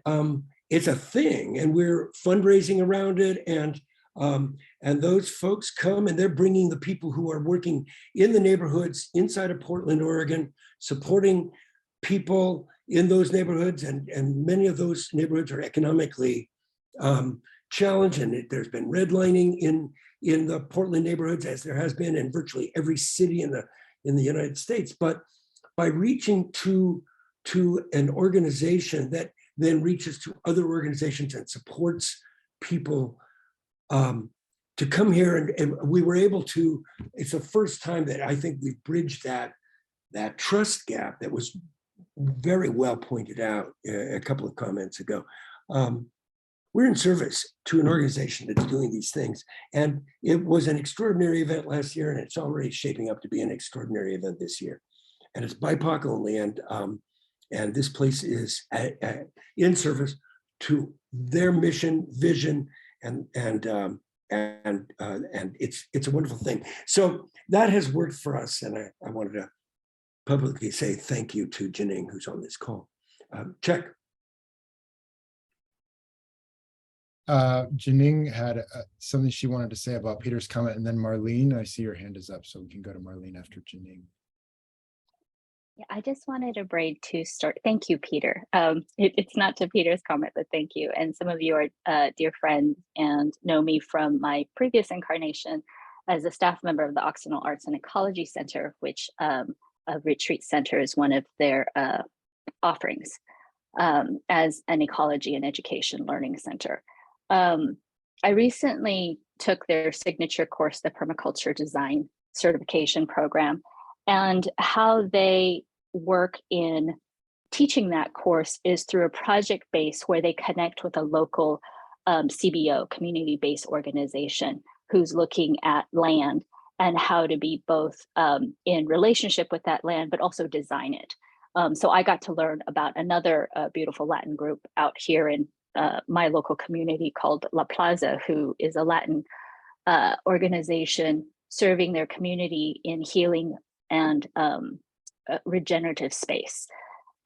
it's a thing, and we're fundraising around it. And those folks come, and they're bringing the people who are working in the neighborhoods inside of Portland, Oregon, supporting people in those neighborhoods. And many of those neighborhoods are economically challenged. And there's been redlining in the Portland neighborhoods, as there has been in virtually every city in the United States. But by reaching to an organization that then reaches to other organizations and supports people to come here, and we were able to, it's the first time that I think we've bridged that trust gap that was very well pointed out a couple of comments ago. We're in service to an organization that's doing these things. And it was an extraordinary event last year, and it's already shaping up to be an extraordinary event this year. And it's BIPOC only, and this place is in service to their mission, vision, and it's a wonderful thing. So that has worked for us, and I wanted to publicly say thank you to Jining, who's on this call. Check. Jining had something she wanted to say about Peter's comment, and then Marlene, I see your hand is up, so we can go to Marlene after Jining. Yeah, I just wanted a braid to start. Thank you, Peter. It's not to Peter's comment, but thank you. And some of you are dear friends and know me from my previous incarnation as a staff member of the Occidental Arts and Ecology Center, which a retreat center is one of their offerings as an ecology and education learning center. I recently took their signature course, the Permaculture Design Certification Program, and how they work in teaching that course is through a project base where they connect with a local CBO, community-based organization, who's looking at land and how to be both in relationship with that land, but also design it. So I got to learn about another beautiful Latin group out here in my local community called La Plaza, who is a Latin organization serving their community in healing and regenerative space.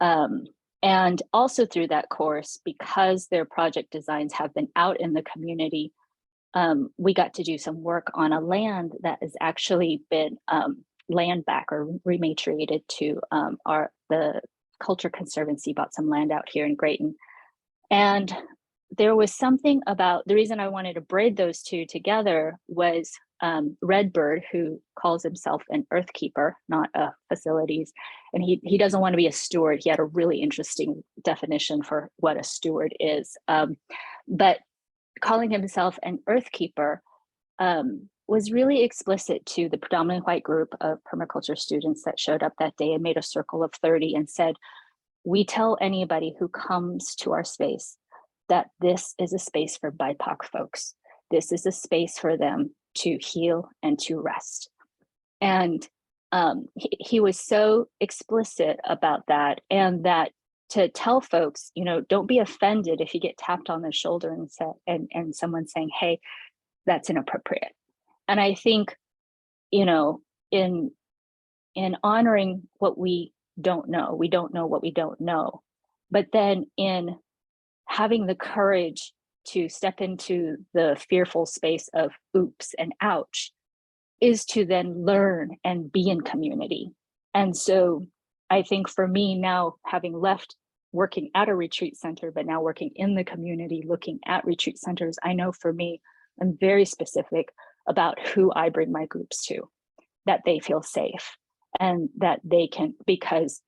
And also through that course, because their project designs have been out in the community, we got to do some work on a land that has actually been land back or rematriated to the Culture Conservancy bought some land out here in Grayton. And there was something about, the reason I wanted to braid those two together was Redbird, who calls himself an earth keeper, not a facilities, and he doesn't want to be a steward. He had a really interesting definition for what a steward is, but calling himself an earth keeper was really explicit to the predominantly white group of permaculture students that showed up that day and made a circle of 30 and said, we tell anybody who comes to our space that this is a space for BIPOC folks. This is a space for them to heal and to rest. And he was so explicit about that, and that to tell folks, you know, don't be offended if you get tapped on the shoulder and someone saying, hey, that's inappropriate. And I think, you know, in honoring what we don't know what we don't know, but then in having the courage to step into the fearful space of oops and ouch is to then learn and be in community. And so I think for me now, having left working at a retreat center, but now working in the community, looking at retreat centers, I know for me, I'm very specific about who I bring my groups to, that they feel safe and that they can, because,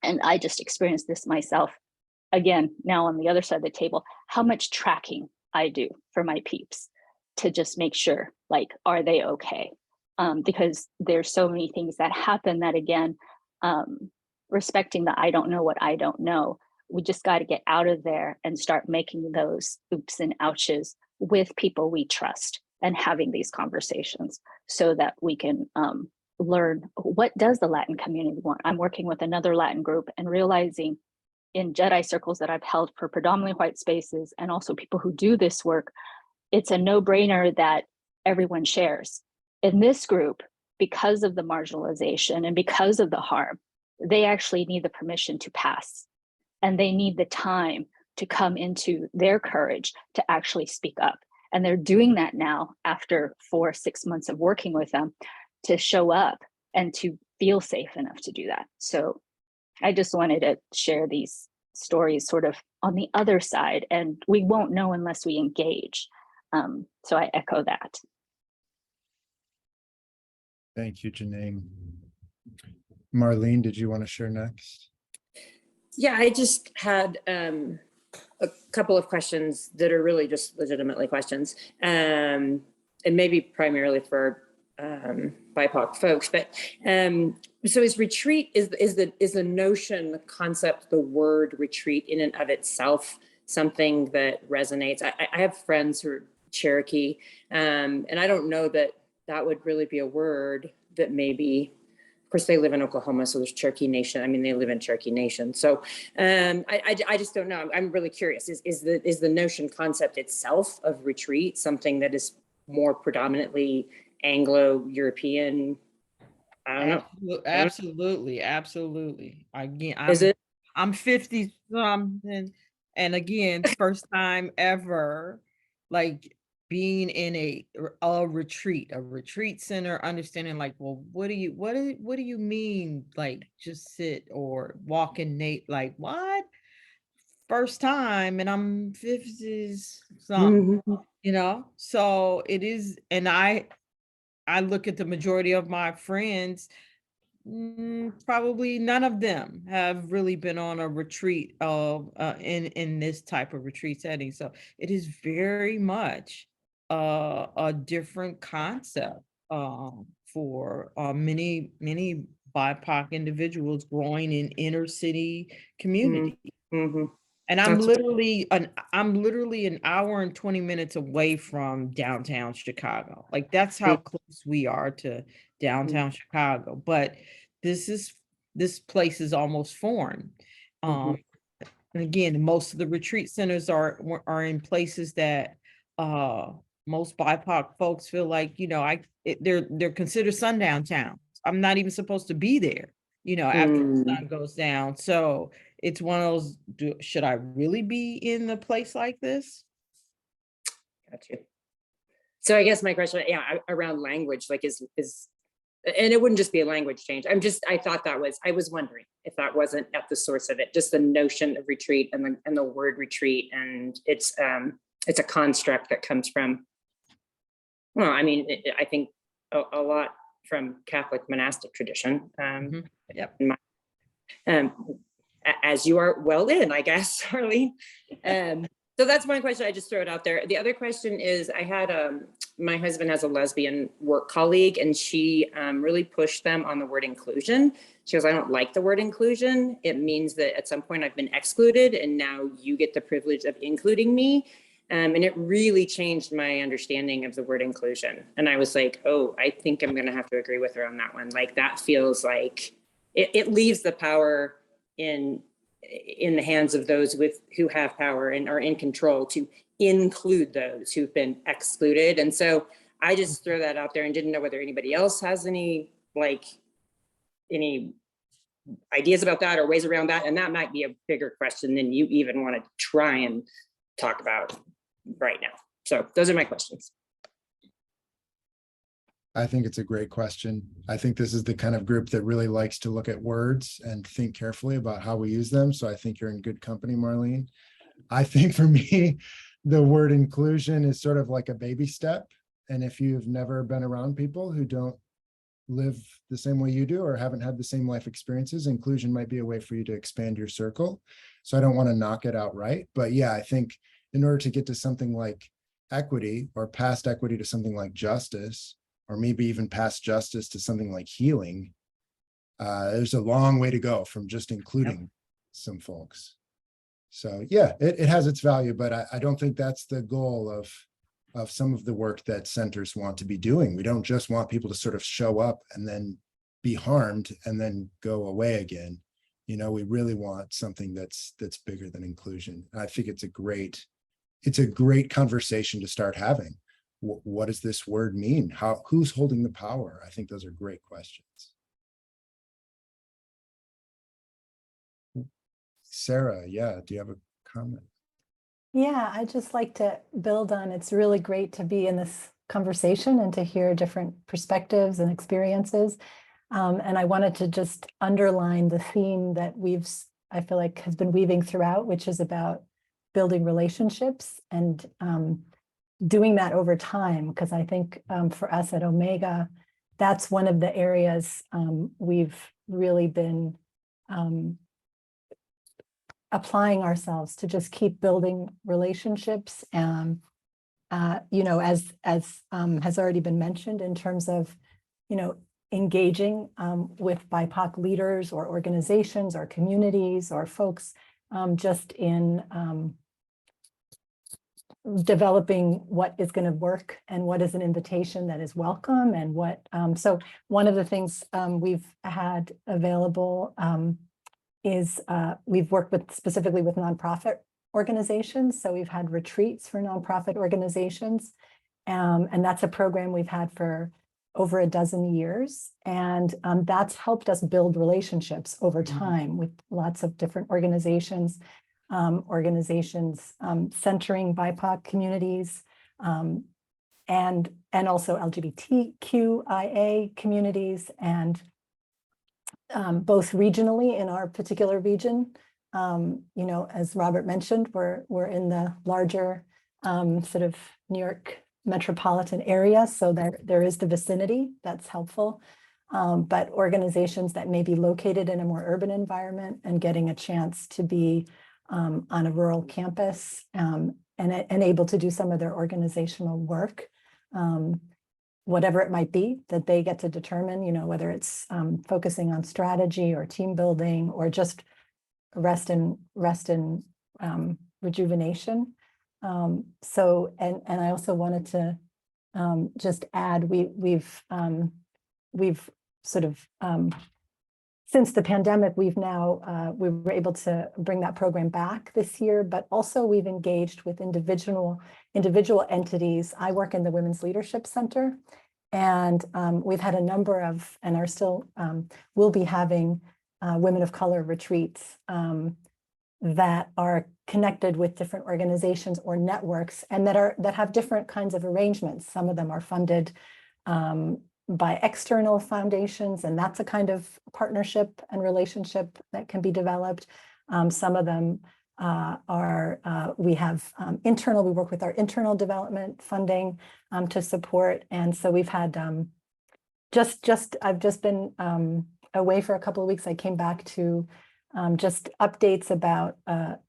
and I just experienced this myself, again, now on the other side of the table, how much tracking I do for my peeps to just make sure, like, are they okay? Because there's so many things that happen that, again, respecting the I don't know what I don't know. We just got to get out of there and start making those oops and ouches with people we trust and having these conversations so that we can learn what does the Latin community want. I'm working with another Latin group and realizing in Jedi circles that I've held for predominantly white spaces and also people who do this work, it's a no-brainer that everyone shares. In this group, because of the marginalization and because of the harm, they actually need the permission to pass. And they need the time to come into their courage to actually speak up. And they're doing that now after 4 or 6 months of working with them to show up and to feel safe enough to do that. So I just wanted to share these stories sort of on the other side, and we won't know unless we engage. So I echo that. Thank you, Janine. Marlene, did you want to share next? Yeah, I just had a couple of questions that are really just legitimately questions, and maybe primarily for BIPOC folks. But so is retreat, is the notion, the concept, the word retreat in and of itself something that resonates? I have friends who are Cherokee, and I don't know that that would really be a word that maybe. Of course, they live in Oklahoma, so there's Cherokee Nation. I mean, they live in Cherokee Nation. So I just don't know. I'm really curious. Is the notion concept itself of retreat something that is more predominantly Anglo-European? I don't know. Absolutely. Again, Is it? I'm 50 something, and again, first time ever, like being in a retreat center, understanding like, well, what do you mean, like just sit or walk in like what? First time, and I'm 50 something, so it is. And I look at the majority of my friends, probably none of them have really been on a retreat of in this type of retreat setting. So it is very much a different concept for many BIPOC individuals growing in inner city community. Mm-hmm. And I'm literally an hour and 20 minutes away from downtown Chicago. Like that's how close we are to downtown Chicago. But this place is almost foreign. And again, most of the retreat centers are in places that most BIPOC folks feel like, they're considered sundown towns. I'm not even supposed to be there, after the sun goes down. So it's one of those, should I really be in a place like this? Got you. So I guess my question, around language, like is, and it wouldn't just be a language change. I was wondering if that wasn't at the source of it, just the notion of retreat and the word retreat. And it's a construct that comes from, well, I mean, I think a lot from Catholic monastic tradition. Yep. As you are well in, I guess, Arlene. So that's one question. I just throw it out there. The other question is, I had my husband has a lesbian work colleague, and she really pushed them on the word inclusion. She goes, I don't like the word inclusion. It means that at some point I've been excluded, and now you get the privilege of including me. And it really changed my understanding of the word inclusion. And I was like, oh, I think I'm going to have to agree with her on that one. Like that feels like it leaves the power in the hands of those who have power and are in control to include those who've been excluded. And so I just throw that out there and didn't know whether anybody else has any ideas about that or ways around that. And that might be a bigger question than you even want to try and talk about right now. So those are my questions. I think it's a great question. I think this is the kind of group that really likes to look at words and think carefully about how we use them. So I think you're in good company, Marlene. I think for me, the word inclusion is sort of like a baby step. And if you've never been around people who don't live the same way you do or haven't had the same life experiences, inclusion might be a way for you to expand your circle. So I don't want to knock it outright. But yeah, I think in order to get to something like equity or past equity to something like justice, or maybe even past justice to something like healing, there's a long way to go from just including some folks. So yeah, it has its value, but I don't think that's the goal of some of the work that centers want to be doing. We don't just want people to sort of show up and then be harmed and then go away again. You know, we really want something that's bigger than inclusion. And I think it's a great conversation to start having. What does this word mean? Who's holding the power? I think those are great questions. Sarah, yeah, do you have a comment? Yeah, I'd just like to build on, it's really great to be in this conversation and to hear different perspectives and experiences. And I wanted to just underline the theme that I feel like has been weaving throughout, which is about building relationships and doing that over time. Because I think for us at Omega, that's one of the areas we've really been applying ourselves to just keep building relationships. And, you know, as has already been mentioned in terms of, you know, engaging with BIPOC leaders or organizations or communities or folks just in developing what is going to work and what is an invitation that is welcome and what. So one of the things we've had available is we've worked specifically with nonprofit organizations. So we've had retreats for nonprofit organizations. And that's a program we've had for over a dozen years. And that's helped us build relationships over time with lots of different organizations, centering BIPOC communities, and also LGBTQIA communities, and both regionally in our particular region. You know, as Robert mentioned, we're in the larger sort of New York metropolitan area, so there is the vicinity that's helpful. But organizations that may be located in a more urban environment and getting a chance to be on a rural campus and able to do some of their organizational work, whatever it might be that they get to determine, you know, whether it's focusing on strategy or team building or just rest and rejuvenation. So, and I also wanted to just add, we've sort of, since the pandemic, we were able to bring that program back this year, but also we've engaged with individual entities. I work in the Women's Leadership Center, and we've had a number of, and are still, will be having women of color retreats that are connected with different organizations or networks, and that have different kinds of arrangements. Some of them are funded by external foundations, and that's a kind of partnership and relationship that can be developed. Some of them we work with our internal development funding to support. And so we've had I've just been away for a couple of weeks. I came back to just updates about a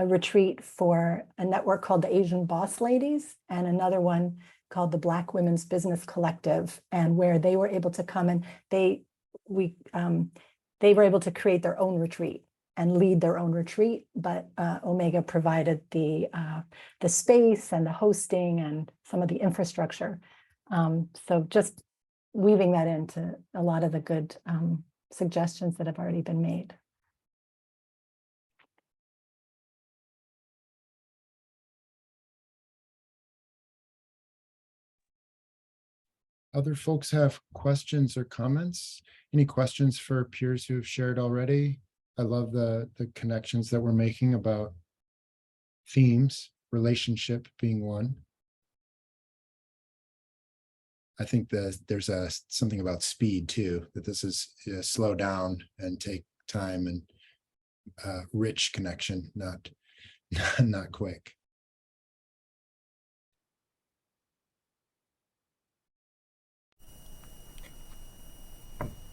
retreat for a network called the Asian Boss Ladies, and another one called the Black Women's Business Collective, and where they were able to come and they were able to create their own retreat and lead their own retreat, but Omega provided the space and the hosting and some of the infrastructure. So just weaving that into a lot of the good suggestions that have already been made. Other folks have questions or comments? Any questions for peers who have shared already? I love the connections that we're making about themes, relationship being one. I think that there's something about speed too, that this is slow down and take time and rich connection, not quick.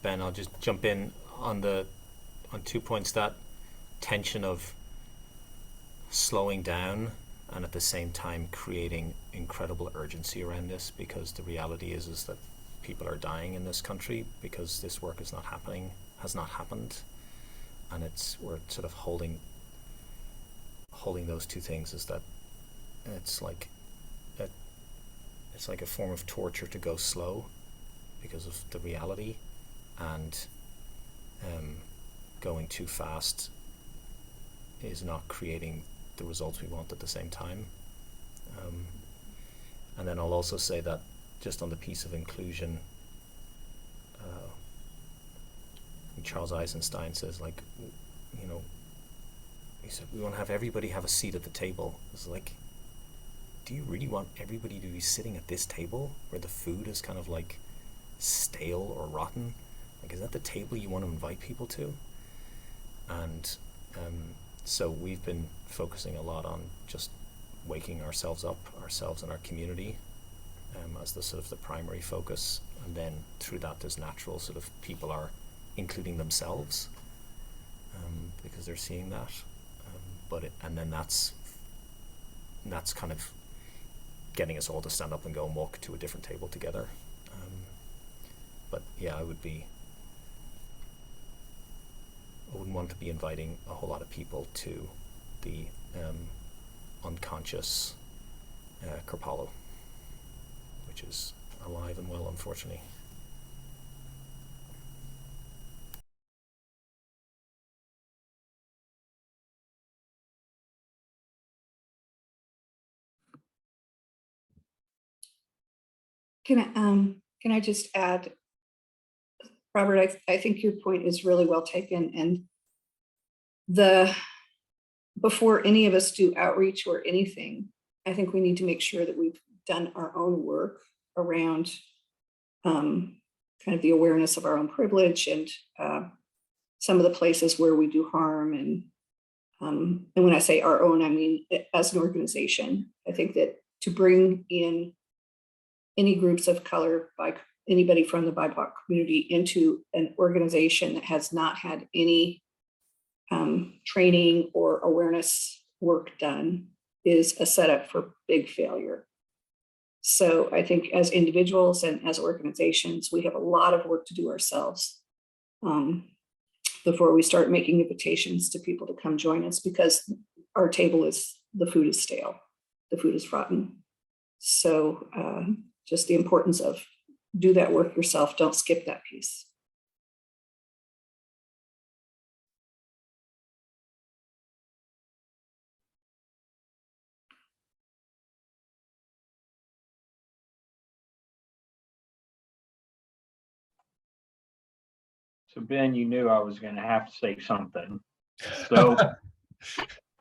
Ben, I'll just jump in on 2 points. That tension of slowing down and at the same time creating incredible urgency around this, because the reality is that people are dying in this country because this work is not happening, has not happened, and we're sort of holding those two things. Is that it's like a form of torture to go slow because of the reality, and going too fast is not creating the results we want at the same time. And then I'll also say that just on the piece of inclusion, Charles Eisenstein says, like, you know, he said, we want to have everybody have a seat at the table. It's like, do you really want everybody to be sitting at this table where the food is kind of like stale or rotten? Like, is that the table you want to invite people to? And so we've been focusing a lot on just waking ourselves up, ourselves and our community, as the sort of the primary focus. And then through that, there's natural sort of people are including themselves, because they're seeing that. And then that's kind of getting us all to stand up and go and walk to a different table together. But yeah, I wouldn't want to be inviting a whole lot of people to the unconscious Kripalu, which is alive and well, unfortunately. Can I just add, Robert, I think your point is really well taken, and before any of us do outreach or anything, I think we need to make sure that we've done our own work around kind of the awareness of our own privilege and some of the places where we do harm. And when I say our own, I mean as an organization. I think that to bring in any groups of color, by anybody from the BIPOC community, into an organization that has not had any training or awareness work done is a setup for big failure. So I think as individuals and as organizations, we have a lot of work to do ourselves before we start making invitations to people to come join us, because our table the food is stale, the food is rotten. So just the importance of do that work yourself, don't skip that piece. So Ben, you knew I was going to have to say something. So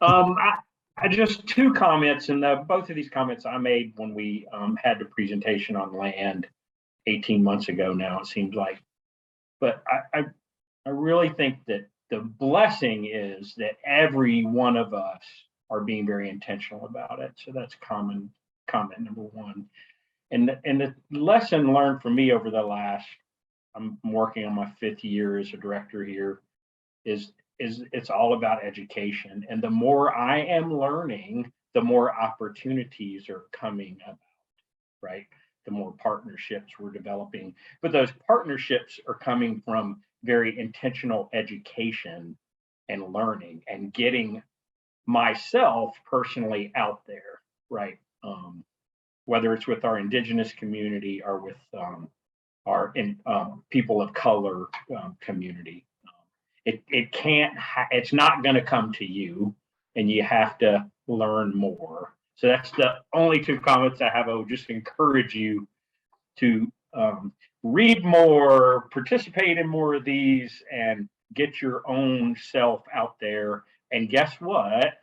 I just two comments, and both of these comments I made when we had the presentation on land 18 months ago now, it seems like. But I really think that the blessing is that every one of us are being very intentional about it. So that's comment number one. And the lesson learned for me over the last, I'm working on my 5th year as a director here, is it's all about education. And the more I am learning, the more opportunities are coming about, right? The more partnerships we're developing. But those partnerships are coming from very intentional education and learning and getting myself personally out there, right? Whether it's with our indigenous community or with our people of color community. It's not going to come to you, and you have to learn more. So that's the only two comments I have. I would just encourage you to read more, participate in more of these, and get your own self out there. And guess what?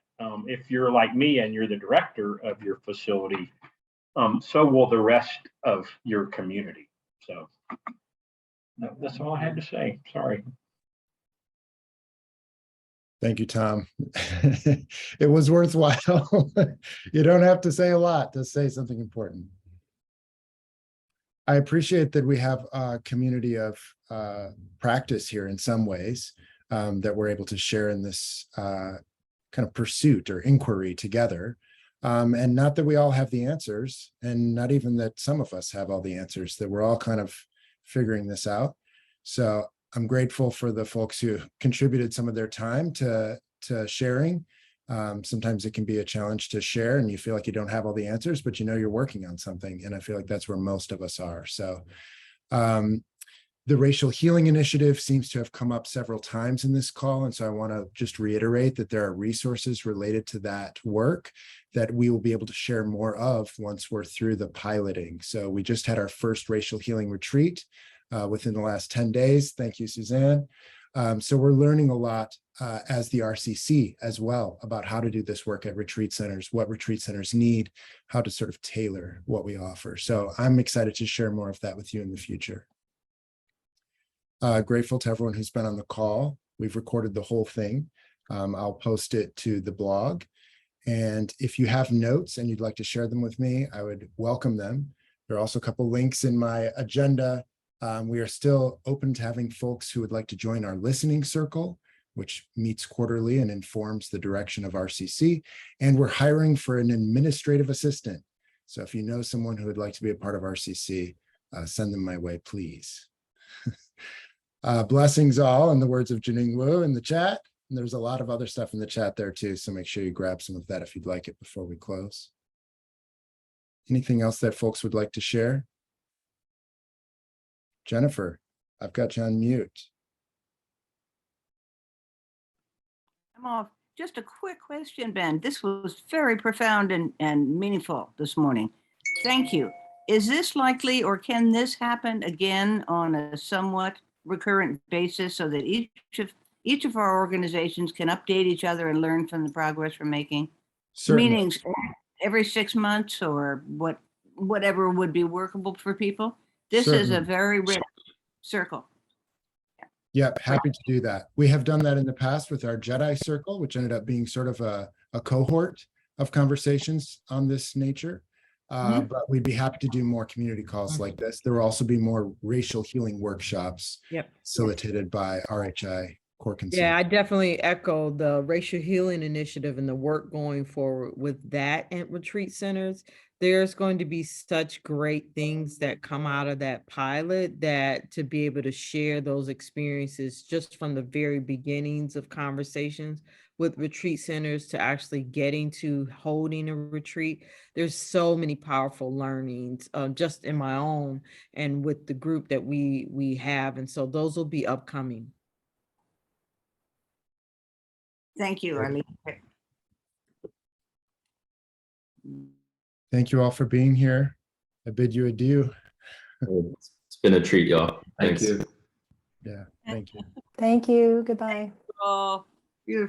If you're like me and you're the director of your facility, so will the rest of your community. So that's all I had to say. Sorry. Thank you, Tom. It was worthwhile. You don't have to say a lot to say something important. I appreciate that we have a community of practice here in some ways, that we're able to share in this kind of pursuit or inquiry together. And not that we all have the answers, and not even that some of us have all the answers, that we're all kind of figuring this out. So I'm grateful for the folks who contributed some of their time to sharing. Sometimes it can be a challenge to share and you feel like you don't have all the answers, but you know you're working on something. And I feel like that's where most of us are. So the Racial Healing Initiative seems to have come up several times in this call. And so I want to just reiterate that there are resources related to that work that we will be able to share more of once we're through the piloting. So we just had our first racial healing retreat within the last 10 days. Thank you, Suzanne. So we're learning a lot as the RCC as well about how to do this work at retreat centers, what retreat centers need, how to sort of tailor what we offer. So I'm excited to share more of that with you in the future. Grateful to everyone who's been on the call. We've recorded the whole thing. I'll post it to the blog. And if you have notes and you'd like to share them with me, I would welcome them. There are also a couple links in my agenda. We are still open to having folks who would like to join our listening circle, which meets quarterly and informs the direction of RCC. And we're hiring for an administrative assistant. So if you know someone who would like to be a part of RCC, send them my way, please. Blessings all, in the words of Jining Wu in the chat. And there's a lot of other stuff in the chat there too, so make sure you grab some of that if you'd like it before we close. Anything else that folks would like to share? Jennifer, I've got you on mute. I'm off. Just a quick question, Ben. This was very profound and meaningful this morning. Thank you. Is this likely, or can this happen again on a somewhat recurrent basis so that each of our organizations can update each other and learn from the progress we're making? Certainly. Meetings every 6 months or whatever would be workable for people. This is a very rich circle. Yep, happy to do that. We have done that in the past with our Jedi Circle, which ended up being sort of a cohort of conversations on this nature. But we'd be happy to do more community calls like this. There will also be more racial healing workshops facilitated by RHI Core Consult. Yeah, I definitely echo the Racial Healing Initiative and the work going forward with that at retreat centers. There's going to be such great things that come out of that pilot, that to be able to share those experiences just from the very beginnings of conversations with retreat centers to actually getting to holding a retreat. There's so many powerful learnings just in my own and with the group that we have. And so those will be upcoming. Thank you, Arlene. Thank you all for being here. I bid you adieu. It's been a treat, y'all. Thanks. Yeah, thank you. Thank you. Goodbye. Oh, beautiful.